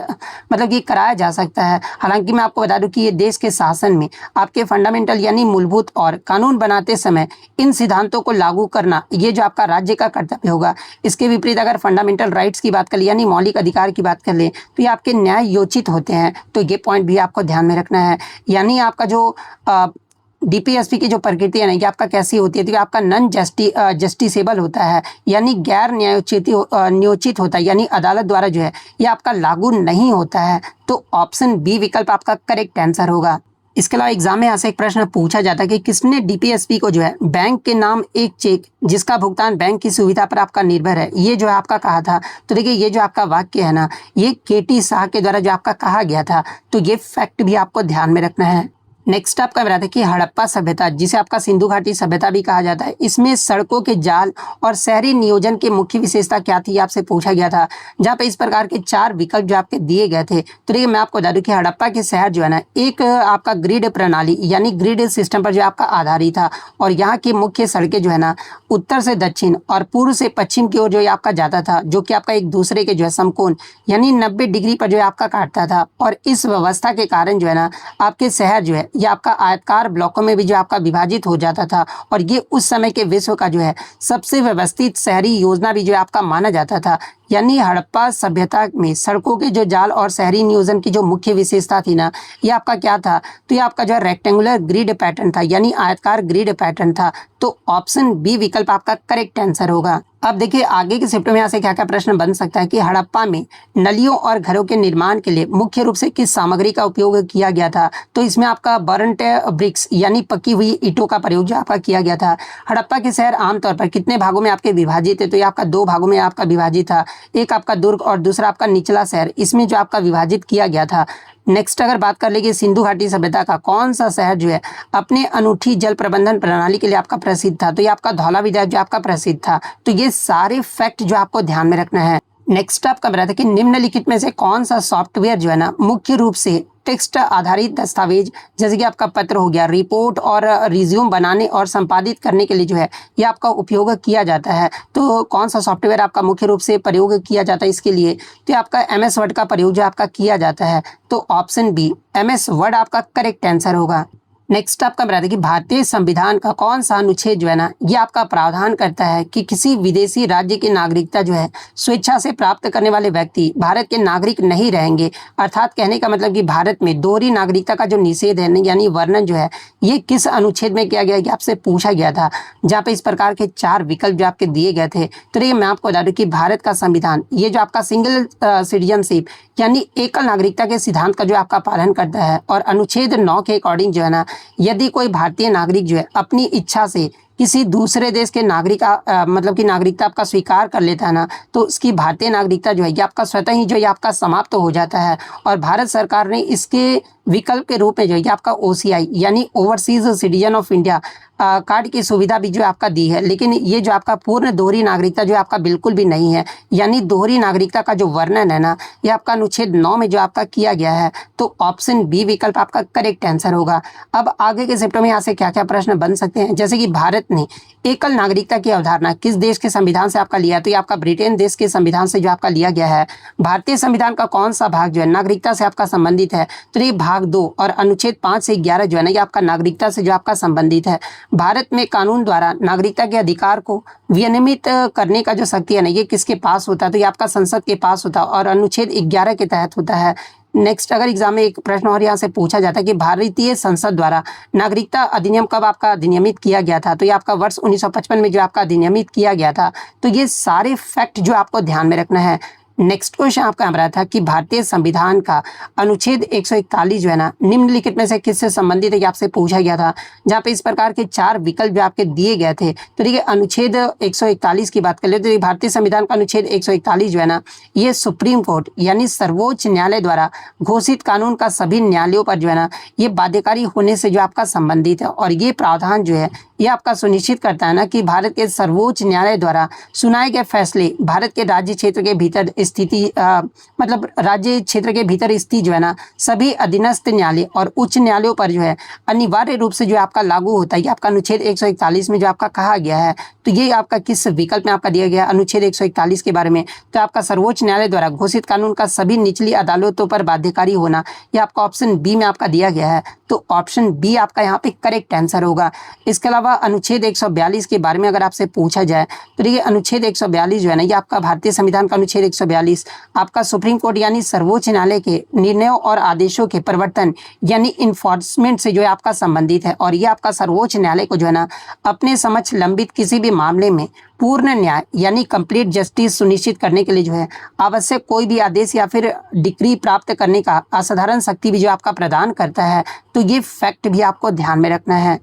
मतलब कि कराया जा सकता है। हालांकि मैं आपको बता दूं कि ये देश के शासन में आपके फंडामेंटल यानी मूलभूत और कानून बनाते समय इन सिद्धांतों को लागू करना ये जो आपका राज्य का कर्तव्य होगा। इसके विपरीत अगर फंडामेंटल राइट्स की बात कर ले यानी मौलिक अधिकार की बात कर ले तो ये आपके न्याय योचित होते हैं। तो ये पॉइंट भी आपको ध्यान में रखना है। यानी आपका जो डीपीएसपी की जो प्रकृति है ना ये आपका कैसी होती है, तो आपका नॉन जस्टिसेबल होता है यानी गैर न्यायोचित होता है, यानी अदालत द्वारा जो है ये आपका लागू नहीं होता है। तो ऑप्शन बी विकल्प आपका करेक्ट आंसर होगा। इसके अलावा एग्जाम में यहाँ से एक प्रश्न पूछा जाता है कि किसने डीपीएसपी को जो है बैंक के नाम एक चेक जिसका भुगतान बैंक की सुविधा पर आपका निर्भर है, ये जो है आपका कहा था। तो देखिए ये जो आपका वाक्य है ना ये केटी शाह के द्वारा जो आपका कहा गया था। तो ये फैक्ट भी आपको ध्यान में रखना है। नेक्स्ट आपका बताते हैं कि हड़प्पा सभ्यता जिसे आपका सिंधु घाटी सभ्यता भी कहा जाता है, इसमें सड़कों के जाल और शहरी नियोजन की मुख्य विशेषता क्या थी आपसे पूछा गया था, जहाँ पे इस प्रकार के 4 विकल्प जो आपके दिए गए थे। तो देखिए मैं आपको बता दूं कि हड़प्पा के शहर जो है ना एक आपका ग्रिड प्रणाली यानी ग्रिड सिस्टम पर जो आपका आधारित था, और यहाँ की मुख्य सड़कें जो है ना उत्तर से दक्षिण और पूर्व से पश्चिम की ओर जो आपका जाता था, जो कि आपका एक दूसरे के जो है समकोण यानी 90 डिग्री पर जो है आपका काटता था। और इस व्यवस्था के कारण जो है ना आपके शहर जो है ये आपका आयताकार ब्लॉकों में भी जो आपका विभाजित हो जाता था, और ये उस समय के विश्व का जो है सबसे व्यवस्थित शहरी योजना भी जो आपका माना जाता था। यानी हड़प्पा सभ्यता में सड़कों के जो जाल और शहरी नियोजन की जो मुख्य विशेषता थी ना ये आपका क्या था, तो ये आपका जो है रेक्टेंगुलर ग्रिड पैटर्न था यानी आयताकार ग्रिड पैटर्न था। तो ऑप्शन बी विकल्प आपका करेक्ट आंसर होगा। अब देखिए आगे के शिफ्ट में यहाँ से क्या क्या प्रश्न बन सकता है कि हड़प्पा में नलियों और घरों के निर्माण के लिए मुख्य रूप से किस सामग्री का उपयोग किया गया था। तो इसमें आपका बर्न्ट ब्रिक्स यानी पकी हुई ईंटों का प्रयोग जो आपका किया गया था। हड़प्पा के शहर आमतौर पर कितने भागों में आपके विभाजित थे, तो ये आपका 2 भागों में आपका विभाजित था, एक आपका दुर्ग और दूसरा आपका निचला शहर, इसमें जो आपका विभाजित किया गया था। नेक्स्ट अगर बात कर ले कि सिंधु घाटी सभ्यता का कौन सा शहर जो है अपने अनूठी जल प्रबंधन प्रणाली के लिए आपका प्रसिद्ध था, तो ये आपका धौलावीरा जो आपका प्रसिद्ध था। तो ये सारे फैक्ट जो आपको ध्यान में रखना है। नेक्स्ट आपका बताया था कि निम्नलिखित में से कौन सा सॉफ्टवेयर जो है ना मुख्य रूप से टेक्स्ट आधारित दस्तावेज जैसे कि आपका पत्र हो गया, रिपोर्ट और रिज्यूम बनाने और संपादित करने के लिए जो है ये आपका उपयोग किया जाता है। तो कौन सा सॉफ्टवेयर आपका मुख्य रूप से प्रयोग किया जाता है इसके लिए, तो आपका MS वर्ड का प्रयोग जो आपका किया जाता है। तो ऑप्शन बी MS वर्ड आपका करेक्ट आंसर होगा। नेक्स्ट आपका बता दें कि भारतीय संविधान का कौन सा अनुच्छेद जो है ना ये आपका प्रावधान करता है कि किसी विदेशी राज्य की नागरिकता जो है स्वेच्छा से प्राप्त करने वाले व्यक्ति भारत के नागरिक नहीं रहेंगे। अर्थात कहने का मतलब कि भारत में दोहरी नागरिकता का जो निषेध है यानी वर्णन जो है ये किस अनुच्छेद में किया गया है आपसे पूछा गया था, जहाँ पे इस प्रकार के 4 विकल्प जो आपके दिए गए थे। तो देखिए मैं आपको बता दूं कि भारत का संविधान ये जो आपका सिंगल सिटीजनशिप यानी एकल नागरिकता के सिद्धांत का जो आपका पालन करता है, और अनुच्छेद 9 के अकॉर्डिंग जो है ना यदि कोई भारतीय नागरिक जो है अपनी इच्छा से किसी दूसरे देश के नागरिक मतलब कि नागरिकता आपका स्वीकार कर लेता है ना, तो उसकी भारतीय नागरिकता जो है ये आपका स्वतः ही जो है आपका समाप्त हो जाता है। और भारत सरकार ने इसके विकल्प के रूप में जो है आपका OCI यानी overseas citizen of India card की सुविधा भी जो आपका दी है। लेकिन ये जो आपका पूर्ण दोहरी नागरिकता जो आपका बिल्कुल भी नहीं है, यानी दोहरी नागरिकता का जो वर्णन है ना ये आपका अनुच्छेद 9 में जो आपका किया गया है। तो ऑप्शन बी विकल्प आपका करेक्ट आंसर होगा। अब आगे के सेक्टर में यहाँ से क्या क्या प्रश्न बन सकते हैं, जैसे कि भारत ने एकल नागरिकता की अवधारणा किस देश के संविधान से आपका लिया, तो ये आपका ब्रिटेन देश के संविधान से जो आपका लिया गया है। भारतीय संविधान का कौन सा भाग जो है नागरिकता से आपका संबंधित है, तो ये भाग 2 और अनुच्छेद 5 से 11 जो है ना ये आपका नागरिकता से जो आपका संबंधित है। भारत में कानून द्वारा नागरिकता के अधिकार को विनियमित करने का जो शक्ति है ना ये किसके पास होता है, तो ये आपका संसद के पास होता है और अनुच्छेद 11 के तहत होता है। नेक्स्ट अगर एग्जाम में एक प्रश्न और यहाँ से पूछा जाता है कि भारतीय संसद द्वारा नागरिकता अधिनियम कब आपका अधिनियमित किया गया था, तो ये आपका वर्ष 1955 में जो आपका अधिनियमित किया गया था। तो ये सारे फैक्ट जो आपको ध्यान में रखना है। नेक्स्ट क्वेश्चन आपका रहा था कि भारतीय संविधान का अनुच्छेद 141 जो है ना निम्नलिखित में से किससे संबंधित है, ये आपसे पूछा गया था, जहाँ पे इस प्रकार के 4 विकल्प जो आपके दिए गए थे। तो देखिए अनुच्छेद 141 की बात कर ले तो भारतीय संविधान का अनुच्छेद 141 जो है ना ये सुप्रीम कोर्ट यानी सर्वोच्च न्यायालय द्वारा घोषित कानून का सभी न्यायालयों पर जो है ना ये बाध्यकारी होने से जो आपका संबंधित है। और ये प्रावधान जो है ये आपका सुनिश्चित करता है ना कि भारत के सर्वोच्च न्यायालय द्वारा सुनाए गए फैसले भारत के राज्य क्षेत्र के भीतर स्थिति मतलब राज्य क्षेत्र के भीतर स्थित जो है ना सभी अधीनस्थ न्यायालय और उच्च न्यायालयों पर जो है अनिवार्य रूप से जो आपका लागू होता है। ये आपका अनुच्छेद 141 में जो आपका कहा गया है। तो ये आपका किस विकल्प में आपका दिया गया अनुच्छेद 141 के बारे में, तो आपका सर्वोच्च न्यायालय द्वारा घोषित कानून का सभी निचली अदालतों पर बाध्यकारी होना, ये आपका ऑप्शन बी में आपका दिया गया है। तो ऑप्शन बी आपका यहाँ पे करेक्ट आंसर होगा। इसके अलावा अनुच्छेद 142 के बारे में अगर आपसे पूछा जाए तो देखिए अनुच्छेद 142 जो है ना ये आपका भारतीय संविधान का अनुच्छेद 142 आपका सुप्रीम कोर्ट यानी सर्वोच्च न्यायालय के निर्णयों और आदेशों के प्रवर्तन यानी इन्फोर्समेंट से जो है आपका संबंधित है। और ये आपका सर्वोच्च न्यायालय को जो है ना अपने समक्ष लंबित किसी भी मामले में पूर्ण न्याय यानी कंप्लीट जस्टिस सुनिश्चित करने के लिए जो है आवश्यक कोई भी आदेश या फिर डिक्री प्राप्त करने का असाधारण शक्ति भी जो आपका प्रदान करता है। तो ये फैक्ट भी आपको ध्यान में रखना है।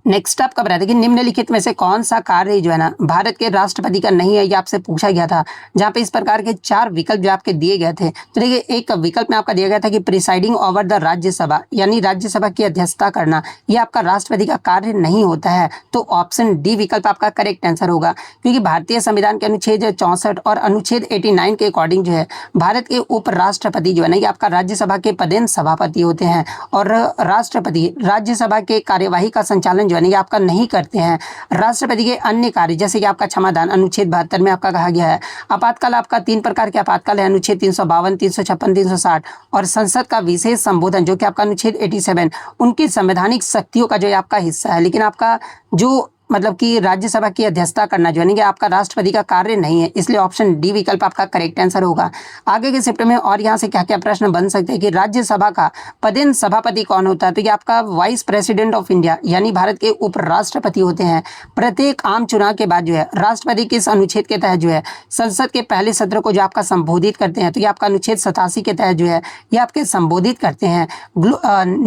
नेक्स्ट आपका बताते कि निम्नलिखित में से कौन सा कार्य जो है ना भारत के राष्ट्रपति का नहीं है, ये आपसे पूछा गया था, जहाँ पे इस प्रकार के 4 विकल्प जो आपके दिए गए थे। तो देखिए एक विकल्प में आपका दिया गया था कि प्रिसाइडिंग ओवर द राज्यसभा यानी राज्यसभा की अध्यक्षता करना, ये आपका राष्ट्रपति का कार्य नहीं होता है। तो ऑप्शन डी विकल्प आपका करेक्ट आंसर होगा, क्योंकि भारतीय संविधान के अनुच्छेद 64 और अनुच्छेद 89 के अकॉर्डिंग जो है भारत के उपराष्ट्रपति जो है ना ये आपका राज्यसभा के पदेन सभापति होते हैं और राष्ट्रपति राज्यसभा के कार्यवाही का संचालन जो है आपका नहीं करते हैं। राष्ट्रपति के अन्य कार्य जैसे कि आपका क्षमादान अनुच्छेद 72 में आपका कहा गया है। आपातकाल आपका 3 प्रकार के आपातकाल है, अनुच्छेद 352, 356, 360 और संसद का विशेष संबोधन जो कि आपका अनुच्छेद 87 उनकी संवैधानिक शक्तियों का जो है आपका हिस्सा है। लेकिन आपका जो मतलब कि राज्यसभा की अध्यक्षता करना जो है कि आपका राष्ट्रपति का कार्य नहीं है, इसलिए ऑप्शन डी विकल्प आपका करेक्ट आंसर होगा। आगे के शिफ्ट में और यहाँ से क्या क्या प्रश्न बन सकते हैं कि राज्यसभा का पदेन सभापति कौन होता है, तो ये आपका वाइस प्रेसिडेंट ऑफ इंडिया यानी भारत के उपराष्ट्रपति होते हैं। प्रत्येक आम चुनाव के बाद जो है राष्ट्रपति किस अनुच्छेद के तहत जो है संसद के पहले सत्र को जो आपका संबोधित करते हैं, तो ये आपका अनुच्छेद 87 के तहत जो है ये आपके संबोधित करते हैं।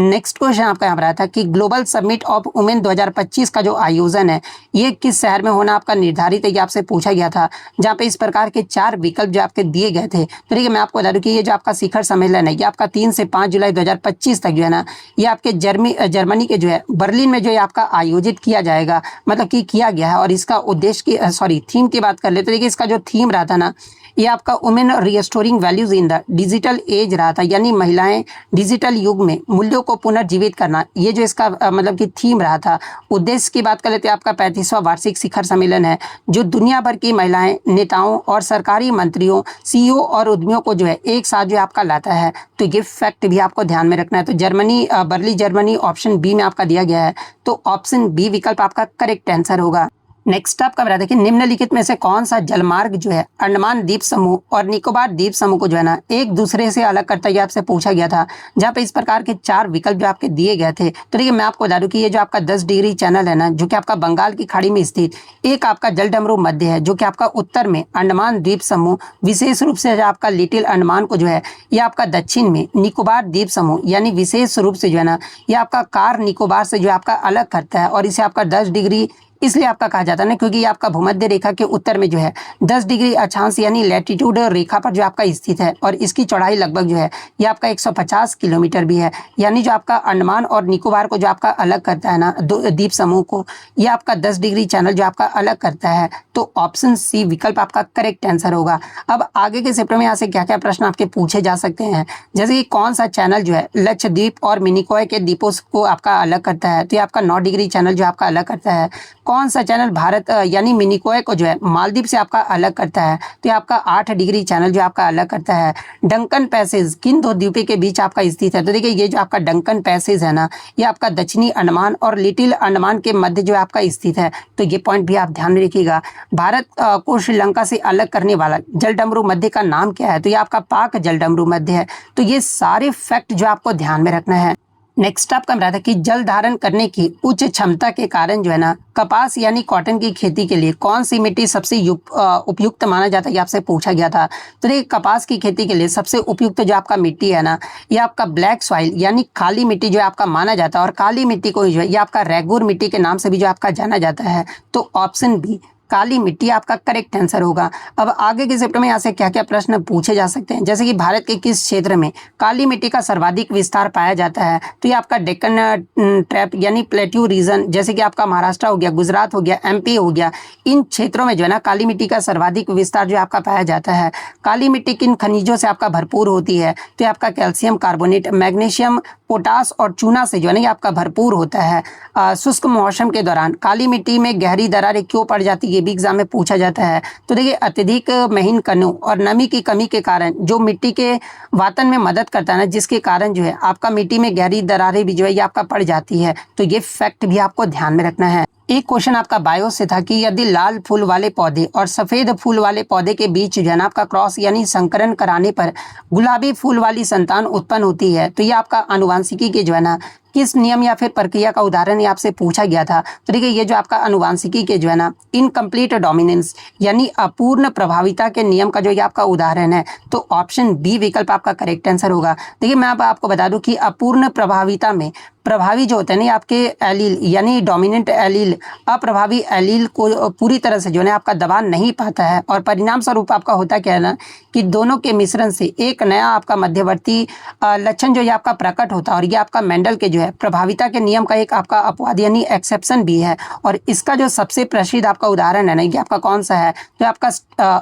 नेक्स्ट क्वेश्चन आपका यहाँ पर आया था कि ग्लोबल समिट ऑफ वुमेन 2025 का जो आयोजन ये किस शहर में होना आपका निर्धारित है, ये आपसे पूछा गया था, जहां पे इस प्रकार के 4 विकल्प जो आपके दिए गए थे। तो देखिए मैं आपको बता दूं कि ये जो आपका शिखर सम्मेलन है ये आपका 3 से 5 जुलाई 2025 तक जो है ना ये आपके जर्मनी के जो है बर्लिन में जो है आपका आयोजित किया जाएगा, मतलब कि किया गया है। और इसका उद्देश्य थीम की बात कर ले तो देखिए इसका जो थीम रहा था ना ये आपका women restoring values in the digital age रहा था, यानी महिलाएं डिजिटल युग में मूल्यों को पुनर्जीवित करना, ये जो इसका मतलब कि थीम रहा था। उद्देश्य की बात कर लेते हैं आपका 35वां वार्षिक शिखर सम्मेलन है जो दुनिया भर की महिलाएं नेताओं और सरकारी मंत्रियों सीईओ और उद्यमियों को जो है एक साथ जो आपका लाता है। तो ये फैक्ट भी आपको ध्यान में रखना है। तो बर्लिन जर्मनी ऑप्शन बी में आपका दिया गया है, तो ऑप्शन बी विकल्प आपका करेक्ट आंसर होगा। नेक्स्ट आपका बता दें कि निम्नलिखित में से कौन सा जलमार्ग जो है अंडमान द्वीप समूह और निकोबार द्वीप समूह को जो है ना एक दूसरे से अलग करता है, आपसे पूछा गया था, जहाँ पे इस प्रकार के 4 विकल्प जो आपके दिए गए थे। तो देखिए मैं आपको बता दूं कि ये जो आपका 10 डिग्री चैनल है ना जो कि आपका बंगाल की खाड़ी में स्थित एक आपका जलडमरू मध्य है, जो कि आपका उत्तर में अंडमान द्वीप समूह, विशेष रूप से आपका लिटिल अंडमान को जो है ये आपका दक्षिण में निकोबार द्वीप समूह यानी विशेष रूप से जो है ना ये आपका कार निकोबार से जो आपका अलग करता है। और इसे आपका 10 डिग्री इसलिए आपका कहा जाता है ना क्योंकि ये आपका भूमध्य रेखा के उत्तर में जो है 10 डिग्री अक्षांश यानी लैटिट्यूड रेखा पर जो आपका स्थित है और इसकी चौड़ाई लगभग जो है ये आपका 150 किलोमीटर भी है। यानी जो आपका अंडमान और निकोबार को जो आपका अलग करता है ना द्वीप समूह को, ये आपका 10 डिग्री चैनल जो आपका अलग करता है। तो ऑप्शन सी विकल्प आपका करेक्ट आंसर होगा। अब आगे के चैप्टर में यहाँ से क्या क्या प्रश्न आपके पूछे जा सकते हैं, जैसे कि कौन सा चैनल जो है लक्षद्वीप और मिनिकॉय के द्वीपों को आपका अलग करता है, तो ये आपका 9 डिग्री चैनल जो आपका अलग करता है। कौन सा चैनल भारत यानी मिनिकॉय को जो है मालदीव से आपका अलग करता है, तो ये आपका 8 डिग्री चैनल जो आपका अलग करता है। डंकन पैसेज किन 2 द्वीपों के बीच आपका स्थित है, तो देखिए ये जो आपका डंकन पैसेज है ना ये आपका दक्षिणी अंडमान और लिटिल अंडमान के मध्य जो आपका स्थित है। तो ये पॉइंट भी आप ध्यान में रखिएगा। भारत को श्रीलंका से अलग करने वाला जलडमरू मध्य का नाम क्या है, तो ये आपका पाक जलडमरू मध्य है। तो ये सारे फैक्ट जो आपको ध्यान में रखना है। नेक्स्ट आपका रहा था कि जल धारण करने की उच्च क्षमता के कारण जो है ना कपास यानी कॉटन की खेती के लिए कौन सी मिट्टी सबसे उपयुक्त माना जाता है, ये आपसे पूछा गया था। तो देखिए कपास की खेती के लिए सबसे उपयुक्त जो आपका मिट्टी है ना ये आपका ब्लैक सॉइल यानी काली मिट्टी जो आपका माना जाता है और काली मिट्टी को जो है ये आपका रेगुर मिट्टी के नाम से भी जो आपका जाना जाता है। तो ऑप्शन बी काली मिट्टी आपका करेक्ट आंसर होगा। अब आगे के चैप्टर में यहाँ से क्या क्या प्रश्न पूछे जा सकते हैं, जैसे कि भारत के किस क्षेत्र में काली मिट्टी का सर्वाधिक विस्तार पाया जाता है। तो ये आपका डेक्कन ट्रैप यानी प्लेट्यू रीजन, जैसे कि आपका महाराष्ट्र हो गया, गुजरात हो गया, एमपी हो गया, इन क्षेत्रों में जो है ना काली मिट्टी का सर्वाधिक विस्तार जो आपका पाया जाता है। काली मिट्टी किन खनिजों से आपका भरपूर होती है। तो आपका कैल्शियम कार्बोनेट, मैग्नीशियम, पोटास और चूना से जो है ना आपका भरपूर होता है। शुष्क मौसम के दौरान काली मिट्टी में गहरी दरारें क्यों पड़ जाती है, ये भी एग्जाम में पूछा जाता है। तो देखिए अत्यधिक महीन कणों और नमी की कमी के कारण जो मिट्टी के वातन में मदद करता है ना, जिसके कारण जो है आपका मिट्टी में गहरी दरारें भी जो है ये आपका पड़ जाती है। तो ये फैक्ट भी आपको ध्यान में रखना है। एक क्वेश्चन आपका बायो से था कि यदि लाल फूल वाले पौधे और सफेद फूल वाले पौधे के बीच जो है ना आपका क्रॉस यानी संकरण कराने पर गुलाबी फूल वाली संतान उत्पन्न होती है, तो ये आपका आनुवांशिकी के जो है ना किस नियम या फिर प्रक्रिया का उदाहरण ये आपसे पूछा गया था। तो देखिए ये जो आपका आनुवांशिकी के जो है ना इनकम्प्लीट डोमिनेंस यानी अपूर्ण प्रभाविता के नियम का जो ये आपका उदाहरण है, तो ऑप्शन बी विकल्प आपका करेक्ट आंसर होगा। देखिए मैं आपको बता दूं कि अपूर्ण प्रभाविता में प्रभावी जो होते हैं ना आपके एलील यानी डोमिनेंट एलील अप्रभावी एलील को पूरी तरह से जो है आपका दबा नहीं पाता है, और परिणाम स्वरूप आपका होता क्या है ना कि दोनों के मिश्रण से एक नया आपका मध्यवर्ती लक्षण जो ये आपका प्रकट होता है। और ये आपका मेंडल के जो है प्रभाविता के नियम का एक आपका अपवाद यानी एक्सेप्शन भी है। और इसका जो सबसे प्रसिद्ध आपका उदाहरण है ना ये आपका कौन सा है, तो आपका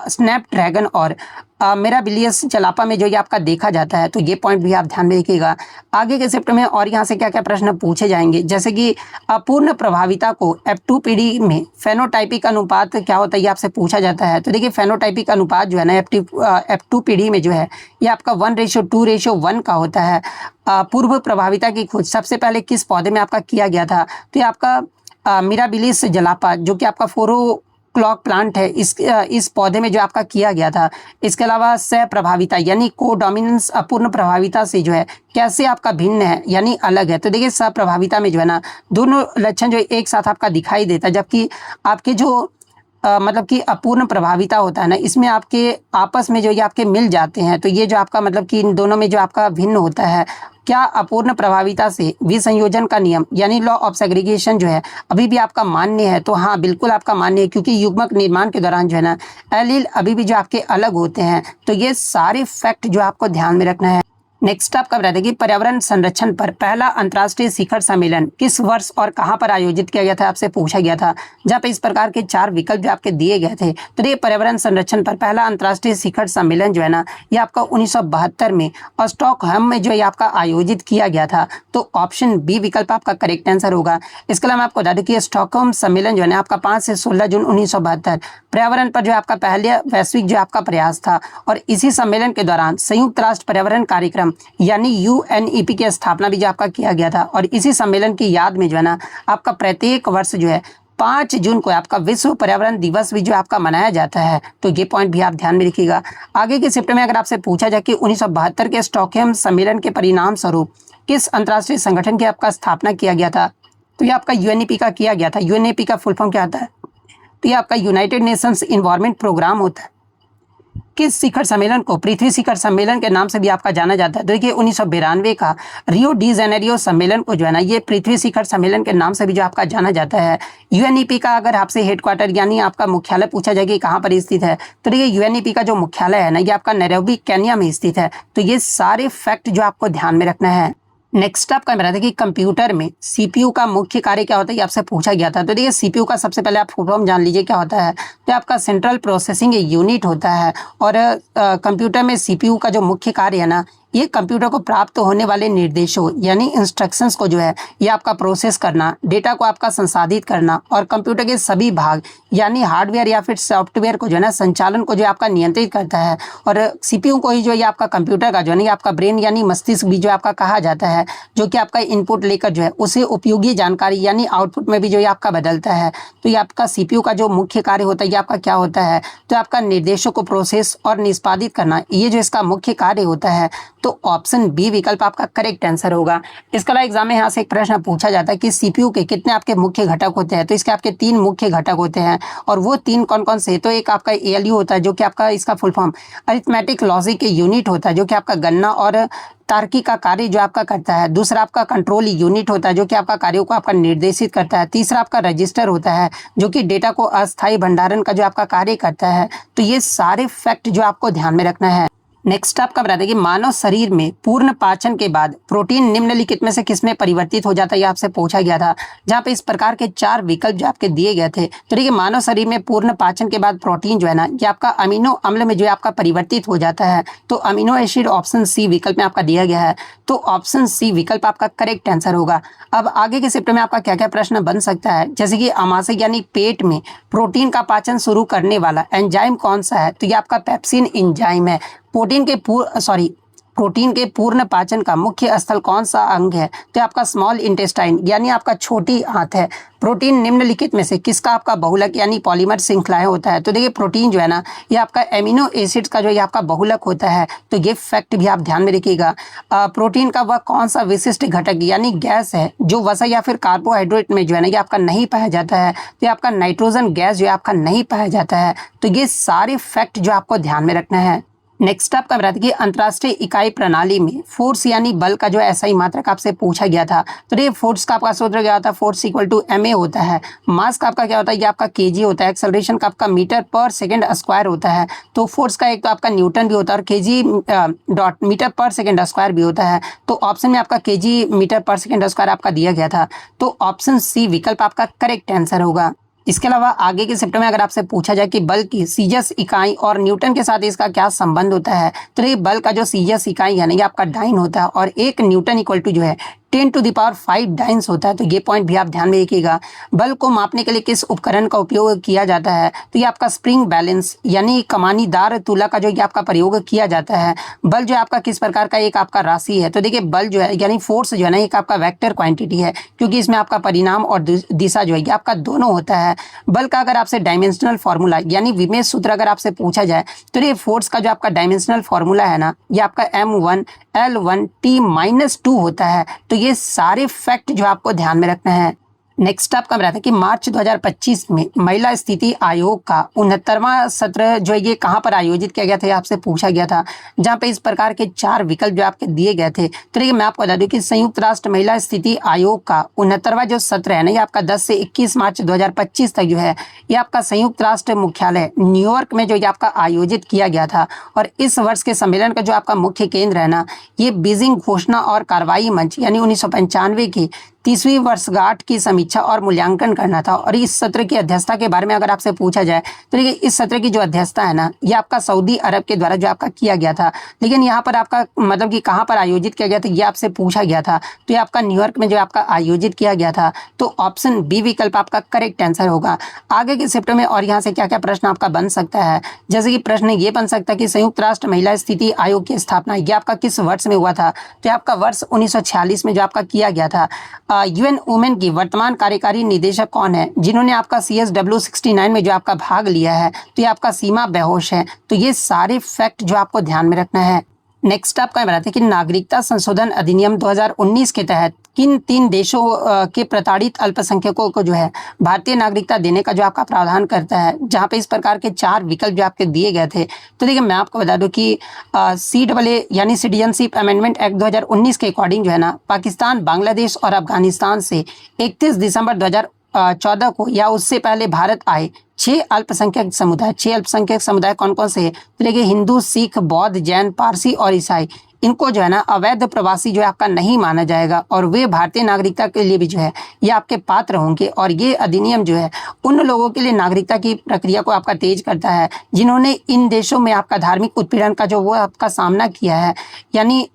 स्नैपड्रैगन और मिराबिलियस जलापा में जो ये आपका देखा जाता है। तो ये पॉइंट भी आप ध्यान में रखिएगा। आगे के चैप्टर में और यहाँ से क्या क्या प्रश्न पूछे जाएंगे, जैसे कि अपूर्ण प्रभाविता को F2PD में फेनोटाइपिक अनुपात क्या होता है ये आपसे पूछा जाता है। तो देखिए फेनोटाइपिक अनुपात जो है ना F2PD में जो है ये आपका 1:2:1 का होता है। पूर्व प्रभाविता की खोज सबसे पहले किस पौधे में आपका किया गया था, तो ये आपका मिराबिलिस जलापा जो कि आपका क्लॉक प्लांट है, इस पौधे में जो आपका किया गया था। इसके अलावा सह प्रभाविता यानी को डोमिनेंस अपूर्ण प्रभाविता से जो है कैसे आपका भिन्न है यानी अलग है। तो देखिए सह प्रभाविता में जो है ना दोनों लक्षण जो एक साथ आपका दिखाई देता है, जबकि आपके जो मतलब कि अपूर्ण प्रभाविता होता है ना इसमें आपके आपस में जो ये आपके मिल जाते हैं। तो ये जो आपका मतलब कि इन दोनों में जो आपका भिन्न होता है। क्या अपूर्ण प्रभाविता से विसंयोजन का नियम यानी लॉ ऑफ सेग्रीगेशन जो है अभी भी आपका मान्य है, तो हाँ बिल्कुल आपका मान्य है, क्योंकि युग्मक निर्माण के दौरान जो है ना एलील अभी भी जो आपके अलग होते हैं। तो ये सारे फैक्ट जो आपको ध्यान में रखना है। नेक्स्ट आपका बता दें कि पर्यावरण संरक्षण पर पहला अंतर्राष्ट्रीय शिखर सम्मेलन किस वर्ष और कहां पर आयोजित किया गया था, आपसे पूछा गया था, जहां पे इस प्रकार के 4 विकल्प जो आपके दिए गए थे। तो ये पर्यावरण संरक्षण पर पहला अंतर्राष्ट्रीय शिखर सम्मेलन जो है ना ये आपका 1972 में स्टॉकहोम में जो है आपका आयोजित किया गया था। तो ऑप्शन बी विकल्प आपका करेक्ट आंसर होगा। इसके अलावा आपको बता दें कि स्टॉकहोम सम्मेलन जो है ना आपका 5 से 16 जून 1972 पर्यावरण पर जो आपका पहले वैश्विक जो आपका प्रयास था। और इसी सम्मेलन के दौरान संयुक्त राष्ट्र पर्यावरण कार्यक्रम यानी UNEP की स्थापना भी जो आपका किया गया था। और इसी सम्मेलन की याद में जो है ना आपका प्रत्येक वर्ष जो है 5 जून को आपका विश्व पर्यावरण दिवस भी जो आपका मनाया जाता है। तो ये पॉइंट भी आप ध्यान में रखिएगा। आगे के चैप्टर में अगर आपसे पूछा जाए कि 1972 के स्टॉकहोम सम्मेलन के परिणाम स्वरूप किस अंतर्राष्ट्रीय संगठन की आपका स्थापना किया गया था, तो ये आपका UNEP का किया गया था। UNEP का फुल फॉर्म क्या होता है, तो ये आपका यूनाइटेड नेशंस इन्वायरमेंट प्रोग्राम होता है। किस शिखर सम्मेलन को पृथ्वी शिखर सम्मेलन के नाम से भी आपका जाना जाता है, तो देखिए 1992 का रियो डी जेनेरियो सम्मेलन को जो है ना ये पृथ्वी शिखर सम्मेलन के नाम से भी जो आपका जाना जाता है। UNEP का अगर आपसे हेडक्वार्टर यानी आपका मुख्यालय पूछा जाए कि कहाँ पर स्थित है, तो देखिए UNEP का जो मुख्यालय है ना ये आपका नैरोबी केन्या में स्थित है। तो ये सारे फैक्ट जो आपको ध्यान में रखना है। नेक्स्ट आपका बता दें कि कंप्यूटर में CPU का मुख्य कार्य क्या होता है, ये आपसे पूछा गया था। तो देखिए CPU का सबसे पहले आप फुल फॉर्म जान लीजिए क्या होता है, तो आपका सेंट्रल प्रोसेसिंग यूनिट होता है। और कंप्यूटर में CPU का जो मुख्य कार्य है ना ये कंप्यूटर को प्राप्त होने वाले निर्देशों यानी इंस्ट्रक्शंस को जो है ये आपका प्रोसेस करना, डेटा को आपका संसाधित करना और कंप्यूटर के सभी भाग यानी हार्डवेयर या फिर सॉफ्टवेयर को जो है ना संचालन को जो आपका नियंत्रित करता है। और CPU को ही जो ये आपका कंप्यूटर का जो है ना आपका ब्रेन यानी मस्तिष्क भी जो आपका कहा जाता है, जो कि आपका इनपुट लेकर जो है उसे उपयोगी जानकारी यानी आउटपुट में भी जो ये आपका बदलता है। तो ये आपका CPU का जो मुख्य कार्य होता है ये आपका क्या होता है, तो आपका निर्देशों को प्रोसेस और निष्पादित करना, ये जो इसका मुख्य कार्य होता है। तो ऑप्शन बी विकल्प आपका करेक्ट आंसर होगा। इसके अलावा एग्जाम में यहाँ से एक प्रश्न पूछा जाता है कि सीपीयू के कितने आपके मुख्य घटक होते हैं, तो इसके आपके 3 मुख्य घटक होते हैं और वो 3 कौन कौन से, तो एक आपका एएलयू होता है जो कि आपका इसका full form arithmetic logic unit होता है जो कि आपका गणना और तार्किक का कार्य जो आपका करता है। दूसरा आपका कंट्रोल यूनिट होता है जो कि आपका कार्यों को आपका निर्देशित करता है। तीसरा आपका रजिस्टर होता है जो कि डेटा को अस्थायी भंडारण का जो आपका कार्य करता है। तो ये सारे फैक्ट जो आपको ध्यान में रखना है। नेक्स्ट आपका बता दें कि मानव शरीर में पूर्ण पाचन के बाद प्रोटीन निम्नलिखित में से किसमें परिवर्तित हो जाता है, ये आपसे पूछा गया था, जहां पे इस प्रकार के 4 विकल्प जो आपके दिए गए थे। तो देखिए मानव शरीर में पूर्ण पाचन के बाद प्रोटीन जो है ना ये आपका अमीनो अम्ल में जो है आपका परिवर्तित हो जाता है। तो अमीनो एसिड ऑप्शन सी विकल्प में आपका दिया गया है। तो ऑप्शन सी विकल्प आपका करेक्ट आंसर होगा। अब आगे के शिफ्ट में आपका क्या क्या प्रश्न बन सकता है, जैसे कि आमाशय यानी पेट में प्रोटीन का पाचन शुरू करने वाला एंजाइम कौन सा है, तो ये आपका पेप्सिन एंजाइम है। प्रोटीन के पूर्ण पाचन का मुख्य स्थल कौन सा अंग है, तो आपका स्मॉल इंटेस्टाइन यानी आपका छोटी आंत है। प्रोटीन निम्नलिखित में से किसका आपका बहुलक यानी पॉलीमर श्रृंखलाएं होता है, तो देखिए प्रोटीन जो है ना ये आपका एमिनो एसिड्स का जो ये आपका बहुलक होता है। तो ये फैक्ट भी आप ध्यान में रखिएगा। प्रोटीन का वह कौन सा विशिष्ट घटक यानी गैस है जो वसा या फिर कार्बोहाइड्रेट में जो है ना ये आपका नहीं पाया जाता है, तो ये आपका नाइट्रोजन गैस जो है आपका नहीं पाया जाता है। तो ये सारे फैक्ट जो आपको ध्यान में रखना है। नेक्स्ट आपका बता दें कि अंतर्राष्ट्रीय इकाई प्रणाली में फोर्स यानी बल का जो ऐसा ही मात्रक आपसे पूछा गया था। तो ये फोर्स का आपका सूत्र क्या होता है, फोर्स इक्वल टू ma होता है। मास का आपका क्या होता है, ये आपका kg होता है। एक्सेलरेशन का आपका मीटर पर सेकंड स्क्वायर होता है। तो फोर्स का एक तो आपका न्यूटन भी होता है और kg डॉट मीटर पर सेकंड स्क्वायर भी होता है। तो ऑप्शन में आपका kg मीटर पर सेकंड स्क्वायर आपका दिया गया था। तो ऑप्शन सी विकल्प आपका करेक्ट आंसर होगा। इसके अलावा आगे के शिफ्ट में अगर आपसे पूछा जाए कि बल की सीजस इकाई और न्यूटन के साथ इसका क्या संबंध होता है, तो ये बल का जो सीजस इकाई है ना ये आपका डाइन होता है और 1 न्यूटन इक्वल टू जो है 10 टू द पावर 5 डाइन्स होता है। तो ये पॉइंट भी आप ध्यान में रखिएगा। बल को मापने के लिए किस उपकरण का उपयोग किया जाता है, तो ये आपका स्प्रिंग बैलेंस यानी कमानीदार तुला का जो ये आपका प्रयोग किया जाता है। बल जो है आपका किस प्रकार का एक आपका राशि है, तो देखिए बल जो है यानी फोर्स जो है ना एक आपका वेक्टर क्वांटिटी है, क्योंकि इसमें आपका परिणाम और दिशा जो है ये आपका दोनों होता है। बल का अगर आपसे डायमेंशनल फॉर्मूला यानी विमेय सूत्र अगर आपसे पूछा जाए, तो ये फोर्स का जो आपका डायमेंशनल फॉर्मूला है ना ये आपका m1 L1 T-2 होता है। तो ये सारे फैक्ट जो आपको ध्यान में रखना है। नेक्स्ट आपका बताता है कि मार्च 2025 में महिला स्थिति आयोग का 69वां सत्र जो है ये कहाँ पर आयोजित किया गया था, आपसे पूछा गया था, जहाँ पे इस प्रकार के 4 विकल्प जो आपके दिए गए थे। तो देखिए मैं आपको बता दूं कि संयुक्त राष्ट्र महिला स्थिति आयोग का 69वां जो सत्र है ना ये आपका 10 से 21 मार्च 2025 तक जो है ये आपका संयुक्त राष्ट्र मुख्यालय न्यूयॉर्क में जो ये आपका आयोजित किया गया था। और इस वर्ष के सम्मेलन का जो आपका मुख्य केंद्र है ना ये बीजिंग घोषणा और कार्रवाई मंच यानी 1995 की 30वीं वर्षगांठ की समीक्षा और मूल्यांकन करना था। और इस सत्र की अध्यक्षता के बारे में अगर आपसे पूछा जाए, तो देखिए इस सत्र की जो अध्यक्षता है ना ये आपका सऊदी अरब के द्वारा जो आपका किया गया था। लेकिन यहाँ पर आपका मतलब कि कहाँ पर आयोजित किया गया था ये आपसे पूछा गया था, तो ये आपका न्यूयॉर्क में जो आपका आयोजित किया गया था। तो ऑप्शन बी विकल्प आपका करेक्ट आंसर होगा। आगे के शिफ्ट में और यहाँ से क्या क्या प्रश्न आपका बन सकता है, जैसे कि प्रश्न ये बन सकता है कि संयुक्त राष्ट्र महिला स्थिति आयोग की स्थापना ये आपका किस वर्ष में हुआ था, तो आपका वर्ष 1946 में जो आपका किया गया था। यूएन वुमेन की वर्तमान कार्यकारी निदेशक कौन है, जिन्होंने आपका CSW 69 में जो आपका भाग लिया है, तो ये आपका सीमा बेहोश है। तो ये सारे फैक्ट जो आपको ध्यान में रखना है। नेक्स्ट आपका बताते हैं कि नागरिकता संशोधन अधिनियम 2019 के तहत किन 3 देशों के प्रताड़ित अल्पसंख्यकों को जो है भारतीय नागरिकता देने का जो आपका प्रावधान करता है, जहां पे इस प्रकार के 4 विकल्प जो आपके दिए गए थे। तो देखिए मैं आपको बता दूं कि CAA यानी सिटीजनशिप अमेंडमेंट एक्ट 2019 के अकॉर्डिंग जो है ना पाकिस्तान, बांग्लादेश और अफगानिस्तान से 31 दिसंबर 2014 को या उससे पहले भारत आए 6 अल्पसंख्यक समुदाय कौन कौन से है, तो देखिए हिंदू, सिख, बौद्ध, जैन, पारसी और ईसाई, इनको जो है ना अवैध प्रवासी जो है आपका नहीं माना जाएगा और वे भारतीय नागरिकता के लिए भी जो है ये आपके पात्र होंगे। और ये अधिनियम जो है उन लोगों के लिए नागरिकता की प्रक्रिया को आपका तेज करता है जिन्होंने इन देशों में आपका धार्मिक उत्पीड़न का जो वो आपका सामना किया है। यानी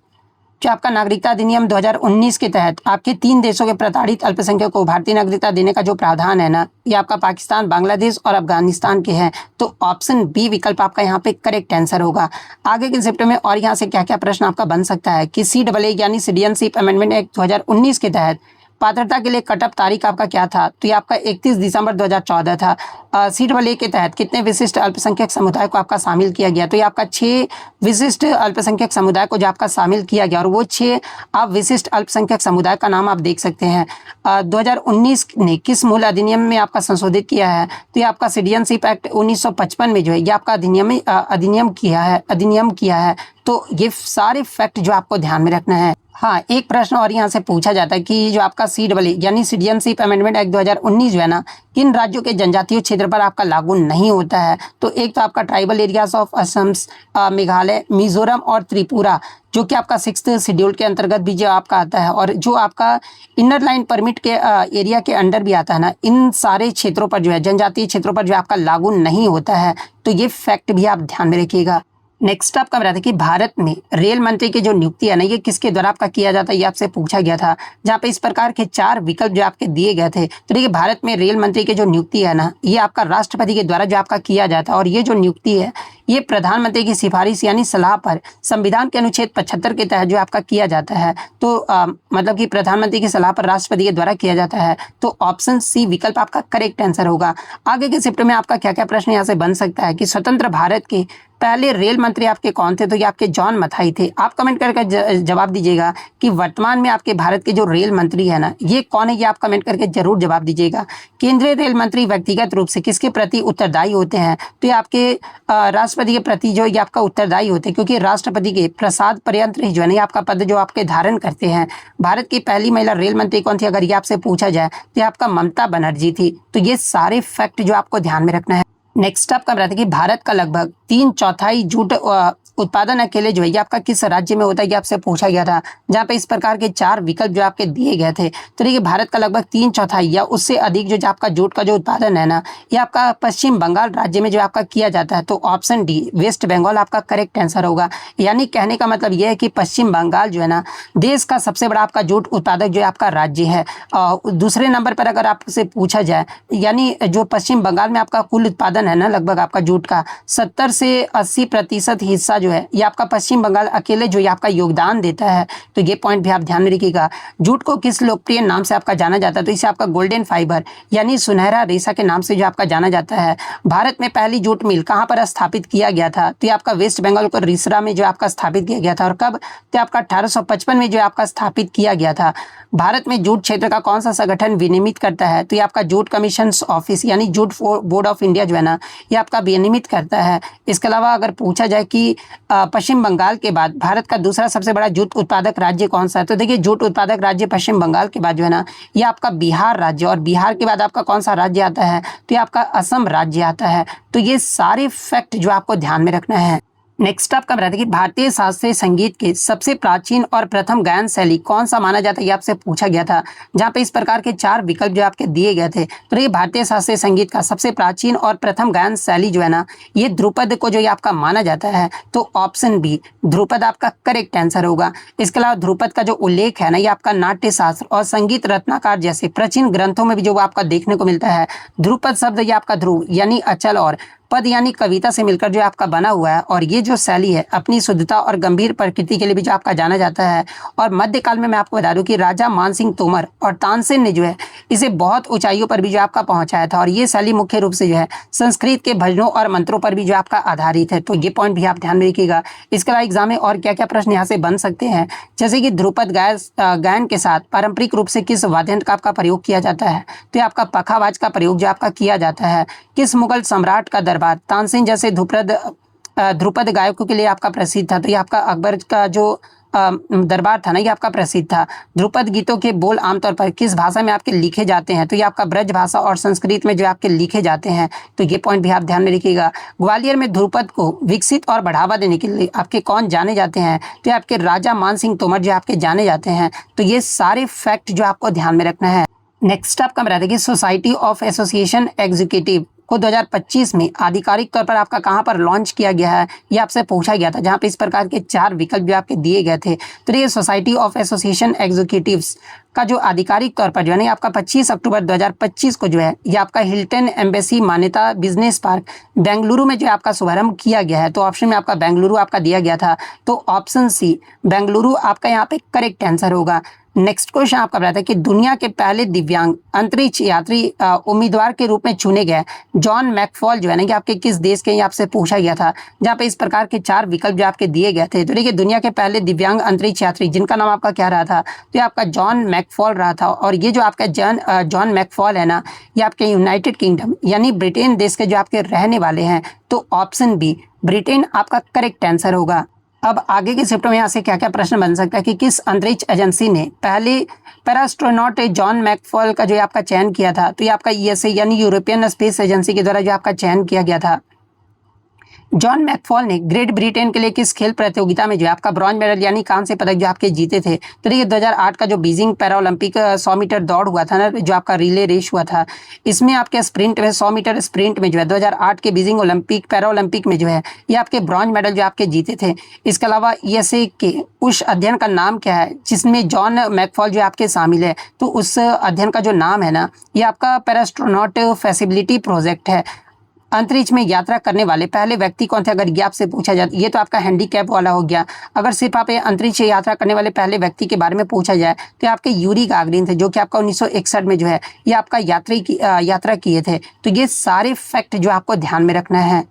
जो आपका नागरिकता अधिनियम 2019 के तहत आपके 3 देशों के प्रताड़ित अल्पसंख्यकों को भारतीय नागरिकता देने का जो प्रावधान है ना ये आपका पाकिस्तान, बांग्लादेश और अफगानिस्तान के हैं। तो ऑप्शन बी विकल्प आपका यहाँ पे करेक्ट आंसर होगा। आगे के शिफ्ट में और यहाँ से क्या क्या प्रश्न आपका बन सकता है कि CAA यानी सिटीजनशिप अमेंडमेंट एक्ट 2019 के तहत पात्रता के लिए कट ऑफ तारीख आपका क्या था, तो ये आपका 31 दिसंबर 2014 था। सीट वाले के तहत कितने विशिष्ट अल्पसंख्यक समुदाय को आपका शामिल किया गया, तो ये आपका 6 विशिष्ट अल्पसंख्यक समुदाय को जो आपका शामिल किया गया, और वो 6 आप विशिष्ट अल्पसंख्यक समुदाय का नाम आप देख सकते हैं। 2019 ने किस मूल अधिनियम में आपका संशोधित किया है, तो ये आपका सिटीजनशिप एक्ट 1955 में जो है ये आपका अधिनियम किया है। तो ये सारे फैक्ट जो आपको ध्यान में रखना है। हाँ, एक प्रश्न और यहाँ से पूछा जाता है कि जो आपका सीड वाली यानी सिटीजनशिप अमेंडमेंट एक्ट 2019 जो है ना, किन राज्यों के जनजातीय क्षेत्र पर आपका लागू नहीं होता है, तो एक तो आपका tribal areas of Assam, Meghalaya, Mizoram और त्रिपुरा, जो कि आपका 6th शेड्यूल के अंतर्गत भी जो आपका आता है, और जो आपका इनर लाइन परमिट के एरिया के अंडर भी आता है ना, इन सारे क्षेत्रों पर जो है जनजातीय क्षेत्रों पर जो आपका लागू नहीं होता है। तो ये फैक्ट भी आप ध्यान में रखिएगा। नेक्स्ट आपका बताते कि भारत में रेल मंत्री की जो नियुक्ति है ना, ये किसके द्वारा आपका किया जाता है, ये आपसे पूछा गया था, जहाँ पे इस प्रकार के 4 विकल्प जो आपके दिए गए थे। तो देखिए, भारत में रेल मंत्री की जो नियुक्ति है ना, ये आपका राष्ट्रपति के द्वारा जो आपका किया जाता है, और ये जो नियुक्ति है ये प्रधानमंत्री की सिफारिश यानी सलाह पर संविधान के अनुच्छेद 75 के तहत जो आपका किया जाता है। तो मतलब कि प्रधानमंत्री की सलाह पर राष्ट्रपति के द्वारा किया जाता है। तो ऑप्शन सी विकल्प आपका करेक्ट आंसर होगा। आगे के शिफ्ट में आपका क्या क्या प्रश्न यहाँ से बन सकता है कि स्वतंत्र भारत के पहले रेल मंत्री आपके कौन थे, तो ये आपके जॉन मथाई थे। आप कमेंट करके जवाब दीजिएगा कि वर्तमान में आपके भारत के जो रेल मंत्री है ना, ये कौन है, ये आप कमेंट करके जरूर जवाब दीजिएगा। केंद्रीय रेल मंत्री व्यक्तिगत रूप से किसके प्रति उत्तरदायी होते हैं, तो ये आपके राष्ट्रपति के प्रति जो ये आपका उत्तरदायी होते हैं, क्योंकि राष्ट्रपति के प्रसाद पर्यंत ही जो है ना आपका पद जो आपके धारण करते हैं। भारत की पहली महिला रेल मंत्री कौन थी, अगर ये आपसे पूछा जाए तो ये आपका ममता बनर्जी थी। तो ये सारे फैक्ट जो आपको ध्यान में रखना है। नेक्स्ट आपका बताते कि भारत का लगभग 3/4 जूट उत्पादन अकेले जो है ये आपका किस राज्य में होता है, ये आपसे पूछा गया था, जहाँ पे इस प्रकार के 4 विकल्प जो आपके दिए गए थे। तो देखिए, भारत का लगभग 3/4 या उससे अधिक जो आपका जूट का जो उत्पादन है ना, ये आपका पश्चिम बंगाल राज्य में जो आपका किया जाता है। तो ऑप्शन डी वेस्ट बंगाल आपका करेक्ट आंसर होगा। यानी कहने का मतलब यह है कि पश्चिम बंगाल जो है ना देश का सबसे बड़ा आपका जूट उत्पादक जो आपका राज्य है। दूसरे नंबर पर अगर आपसे पूछा जाए, यानी जो पश्चिम बंगाल में आपका कुल उत्पादन है ना लगभग आपका जूट का 70 से 80% हिस्सा जो है ये आपका पश्चिम बंगाल अकेले जो ये आपका योगदान देता है। तो ये पॉइंट भी आप ध्यान में रखिएगा। जूट को किस लोकप्रिय नाम से आपका जाना जाता है, तो इसे आपका गोल्डन फाइबर यानी सुनहरा रेशा के नाम से जो आपका जाना जाता है। भारत में पहली जूट मिल कहाँ पर स्थापित किया गया था, तो ये आपका वेस्ट बंगाल को रिसरा में जो आपका स्थापित किया गया था। और कब, तो आपका 1855 में जो आपका स्थापित किया गया था। भारत में जूट क्षेत्र का कौन सा संगठन विनियमित करता है, तो ये आपका जूट कमीशन ऑफिस यानी जूट बोर्ड ऑफ इंडिया जो है ना ये आपका विनियमित करता है। इसके अलावा अगर पूछा जाए कि पश्चिम बंगाल के बाद भारत का दूसरा सबसे बड़ा जूट उत्पादक राज्य कौन सा है, तो देखिए जूट उत्पादक राज्य पश्चिम बंगाल के बाद जो है ना ये आपका बिहार राज्य, और बिहार के बाद आपका कौन सा राज्य आता है, तो ये आपका असम राज्य आता है। तो ये सारे फैक्ट जो आपको ध्यान में रखना है। नेक्स्ट आपका बताते कि भारतीय शास्त्रीय संगीत के सबसे प्राचीन और प्रथम गायन शैली कौन सा माना जाता है, ये आपसे पूछा गया था, जहाँ पे इस प्रकार के 4 विकल्प जो आपके दिए गए थे। तो ये भारतीय शास्त्रीय संगीत का सबसे प्राचीन और प्रथम गायन शैली जो है ना ये ध्रुपद को जो ये आपका माना जाता है। तो ऑप्शन बी ध्रुपद आपका करेक्ट आंसर होगा। इसके अलावा ध्रुपद का जो उल्लेख है ना ये आपका नाट्य शास्त्र और संगीत रत्नाकार जैसे प्राचीन ग्रंथों में भी जो आपका देखने को मिलता है। ध्रुपद शब्द ये आपका ध्रुव यानी अचल और पद यानी कविता से मिलकर जो आपका बना हुआ है, और ये जो शैली है अपनी शुद्धता और गंभीर प्रकृति के लिए भी जो आपका जाना जाता है। और मध्यकाल में मैं आपको बता दूं कि राजा मानसिंह तोमर और तानसेन ने जो है इसे बहुत ऊंचाइयों पर भी जो आपका पहुंचाया था। और ये शैली मुख्य रूप से जो है संस्कृत के भजनों और मंत्रों पर भी जो आपका आधारित है। तो ये पॉइंट भी आप ध्यान में रखिएगा। इसके अलावा एग्जाम में और क्या क्या प्रश्न यहाँ से बन सकते हैं, जैसे कि ध्रुपद गायन के साथ पारंपरिक रूप से किस वाद्य यंत्र का आपका प्रयोग किया जाता है, तो आपका पखावाज का प्रयोग जो आपका किया जाता है। किस मुगल सम्राट का दरबार तानसेन जैसे ध्रुपद गायकों के लिए आपका प्रसिद्ध था, तो ये आपका अकबर का जो दरबार था ना ये आपका प्रसिद्ध था। ध्रुपद गीतों के बोल आमतौर पर किस भाषा में आपके लिखे जाते हैं, तो ये आपका ब्रज भाषा और संस्कृत में जो आपके लिखे जाते हैं। तो ये पॉइंट भी आप ध्यान में रखिएगा। ग्वालियर में ध्रुपद को विकसित और बढ़ावा देने के लिए आपके कौन जाने जाते हैं, तो ये आपके राजा मानसिंह तोमर जो आपके जाने जाते हैं। तो ये सारे फैक्ट जो आपको ध्यान में रखना है। नेक्स्ट आपका बताते कि सोसाइटी ऑफ एसोसिएशन एग्जीक्यूटिव को 2025 में आधिकारिक तौर पर आपका कहां पर लॉन्च किया गया है, ये आपसे पूछा गया था, जहां पे इस प्रकार के 4 विकल्प जो आपके दिए गए थे। तो ये सोसाइटी ऑफ एसोसिएशन एग्जीक्यूटिव्स का जो आधिकारिक तौर पर जो है ना आपका 25 अक्टूबर 2025 को जो है ये आपका हिल्टन एम्बेसी मान्यता बिजनेस पार्क बेंगलुरु में जो आपका शुभारंभ किया गया है। तो ऑप्शन में आपका बेंगलुरु आपका दिया गया था। तो ऑप्शन सी बेंगलुरु आपका यहाँ पे करेक्ट आंसर होगा। नेक्स्ट क्वेश्चन आपका बताता है कि दुनिया के पहले दिव्यांग अंतरिक्ष यात्री उम्मीदवार के रूप में चुने गए जॉन मैकफॉल जो है ना, कि आपके किस देश के, आपसे पूछा गया था, जहाँ पे इस प्रकार के 4 विकल्प जो आपके दिए गए थे। तो देखिए, दुनिया के पहले दिव्यांग अंतरिक्ष यात्री जिनका नाम आपका क्या रहा था, तो ये आपका जॉन मैकफॉल रहा था। और ये जो आपका जॉन मैकफॉल है ना, ये आपके यूनाइटेड किंगडम यानी ब्रिटेन देश के जो आपके रहने वाले हैं। तो ऑप्शन बी ब्रिटेन आपका करेक्ट आंसर होगा। अब आगे के शिफ्ट में यहाँ से क्या क्या प्रश्न बन सकता है कि किस अंतरिक्ष एजेंसी ने पहले पैरास्ट्रोनॉट जॉन मैकफॉल का जो आपका चयन किया था, तो ये आपका ईएसए यानी यूरोपियन स्पेस एजेंसी के द्वारा जो आपका चयन किया गया था। जॉन मैकफॉल ने ग्रेट ब्रिटेन के लिए किस खेल प्रतियोगिता में जो आपका ब्रॉन्ज मेडल यानी कांस्य पदक जो आपके जीते थे, तो देखिए 2008 का जो बीजिंग पैरा ओलंपिक 100 मीटर दौड़ हुआ था ना, जो आपका रिले रेस हुआ था, इसमें आपके स्प्रिंट में 100 मीटर स्प्रिंट में जो है 2008 के बीजिंग ओलंपिक पैरा ओलंपिक में जो है ये आपके ब्रॉन्ज मेडल जो आपके जीते थे। इसके अलावा ईएसए के उस अध्ययन का नाम क्या है जिसमें जॉन मैकफॉल जो आपके शामिल है, तो उस अध्ययन का जो नाम है ना, ये आपका पैरास्ट्रोनॉट फैसिलिटी प्रोजेक्ट है। अंतरिक्ष में यात्रा करने वाले पहले व्यक्ति कौन थे, अगर ये आपसे पूछा जाए, ये तो आपका हैंडीकैप वाला हो गया। अगर सिर्फ आप अंतरिक्ष यात्रा करने वाले पहले व्यक्ति के बारे में पूछा जाए तो आपके यूरी गागरिन थे, जो कि आपका 1961 में जो है ये आपका यात्रा किए थे। तो ये सारे फैक्ट जो आपको ध्यान में रखना है।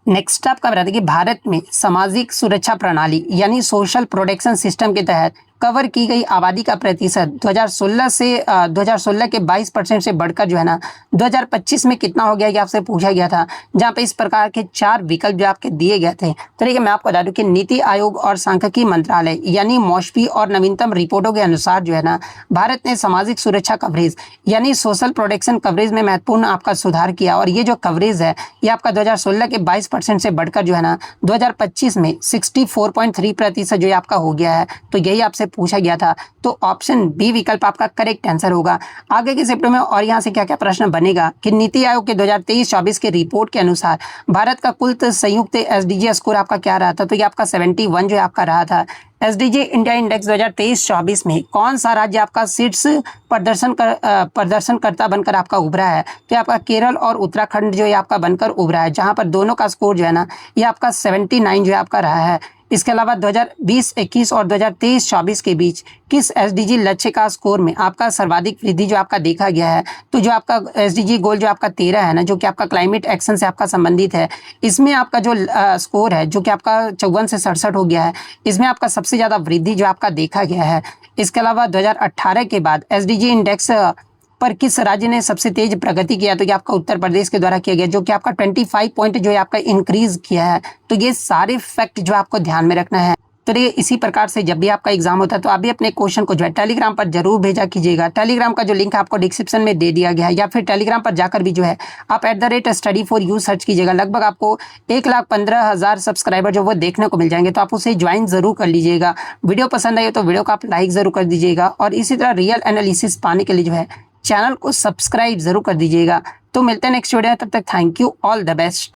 नेक्स्ट आपका बताते कि भारत में सामाजिक सुरक्षा प्रणाली यानी सोशल प्रोटेक्शन सिस्टम के तहत कवर की गई आबादी का प्रतिशत 2016 के 22% से बढ़कर जो है ना 2025 में कितना हो गया, ये आपसे पूछा गया था, जहाँ पे इस प्रकार के 4 विकल्प जो आपके दिए गए थे। तो देखिए, मैं आपको बता दूं कि नीति आयोग और सांख्यिकी मंत्रालय यानी मॉस्पी और नवीनतम रिपोर्टों के अनुसार जो है ना, भारत ने सामाजिक सुरक्षा कवरेज यानी सोशल प्रोटेक्शन कवरेज में महत्वपूर्ण आपका सुधार किया। और ये जो कवरेज है ये आपका 2016 के 22% से बढ़कर जो है ना 2025 में 64.3% जो आपका हो गया है। तो यही आपसे पूछा गया था। तो ऑप्शन बी विकल्प आपका करेक्ट आंसर होगा। आगे के चैप्टर में और यहाँ से क्या क्या प्रश्न बनेगा कि नीति आयोग के 2023-24 के रिपोर्ट के अनुसार भारत का कुल संयुक्त एसडीजी स्कोर आपका क्या रहा था, तो ये आपका 71 जो आपका रहा था। एसडीजी इंडिया इंडेक्स 2023-24 में कौन सा राज्य आपका शीर्ष प्रदर्शनकर्ता बनकर आपका उभरा है, तो आपका केरल और उत्तराखंड जो है आपका बनकर उभरा है, जहां पर दोनों का स्कोर जो है ना ये आपका 79 जो है आपका रहा है। इसके अलावा 2020-21 और 2023-24 के बीच किस एसडीजी लक्ष्य का स्कोर में आपका सर्वाधिक वृद्धि जो आपका देखा गया है, तो जो आपका एसडीजी गोल जो आपका 13 है ना, जो कि आपका क्लाइमेट एक्शन से आपका संबंधित है, इसमें आपका जो स्कोर है जो कि आपका 54 से 67 हो गया है, इसमें आपका सबसे ज़्यादा वृद्धि जो आपका देखा गया है। इसके अलावा 2018 के बाद एसडीजी इंडेक्स पर किस राज्य ने सबसे तेज प्रगति किया, तो ये आपका उत्तर प्रदेश के द्वारा किया गया, जो कि आपका 25 पॉइंट जो है आपका इंक्रीज किया है। तो ये सारे फैक्ट जो आपको ध्यान में रखना है। तो ये इसी प्रकार से जब भी आपका एग्जाम होता है तो आप भी अपने क्वेश्चन को जो है टेलीग्राम पर जरूर भेजा कीजिएगा। टेलीग्राम का जो लिंक आपको डिस्क्रिप्शन में दे दिया गया है, या फिर टेलीग्राम पर जाकर भी जो है आप @study4u सर्च कीजिएगा। लगभग आपको 1,15,000 सब्सक्राइबर जो वो देखने को मिल जाएंगे, तो आप उसे ज्वाइन जरूर कर लीजिएगा। वीडियो पसंद आई तो वीडियो को आप लाइक जरूर कर दीजिएगा, और इसी तरह रियल एनालिसिस पाने के लिए जो है चैनल को सब्सक्राइब जरूर कर दीजिएगा। तो मिलते हैं नेक्स्ट वीडियो में, तब तक thank you, all the best.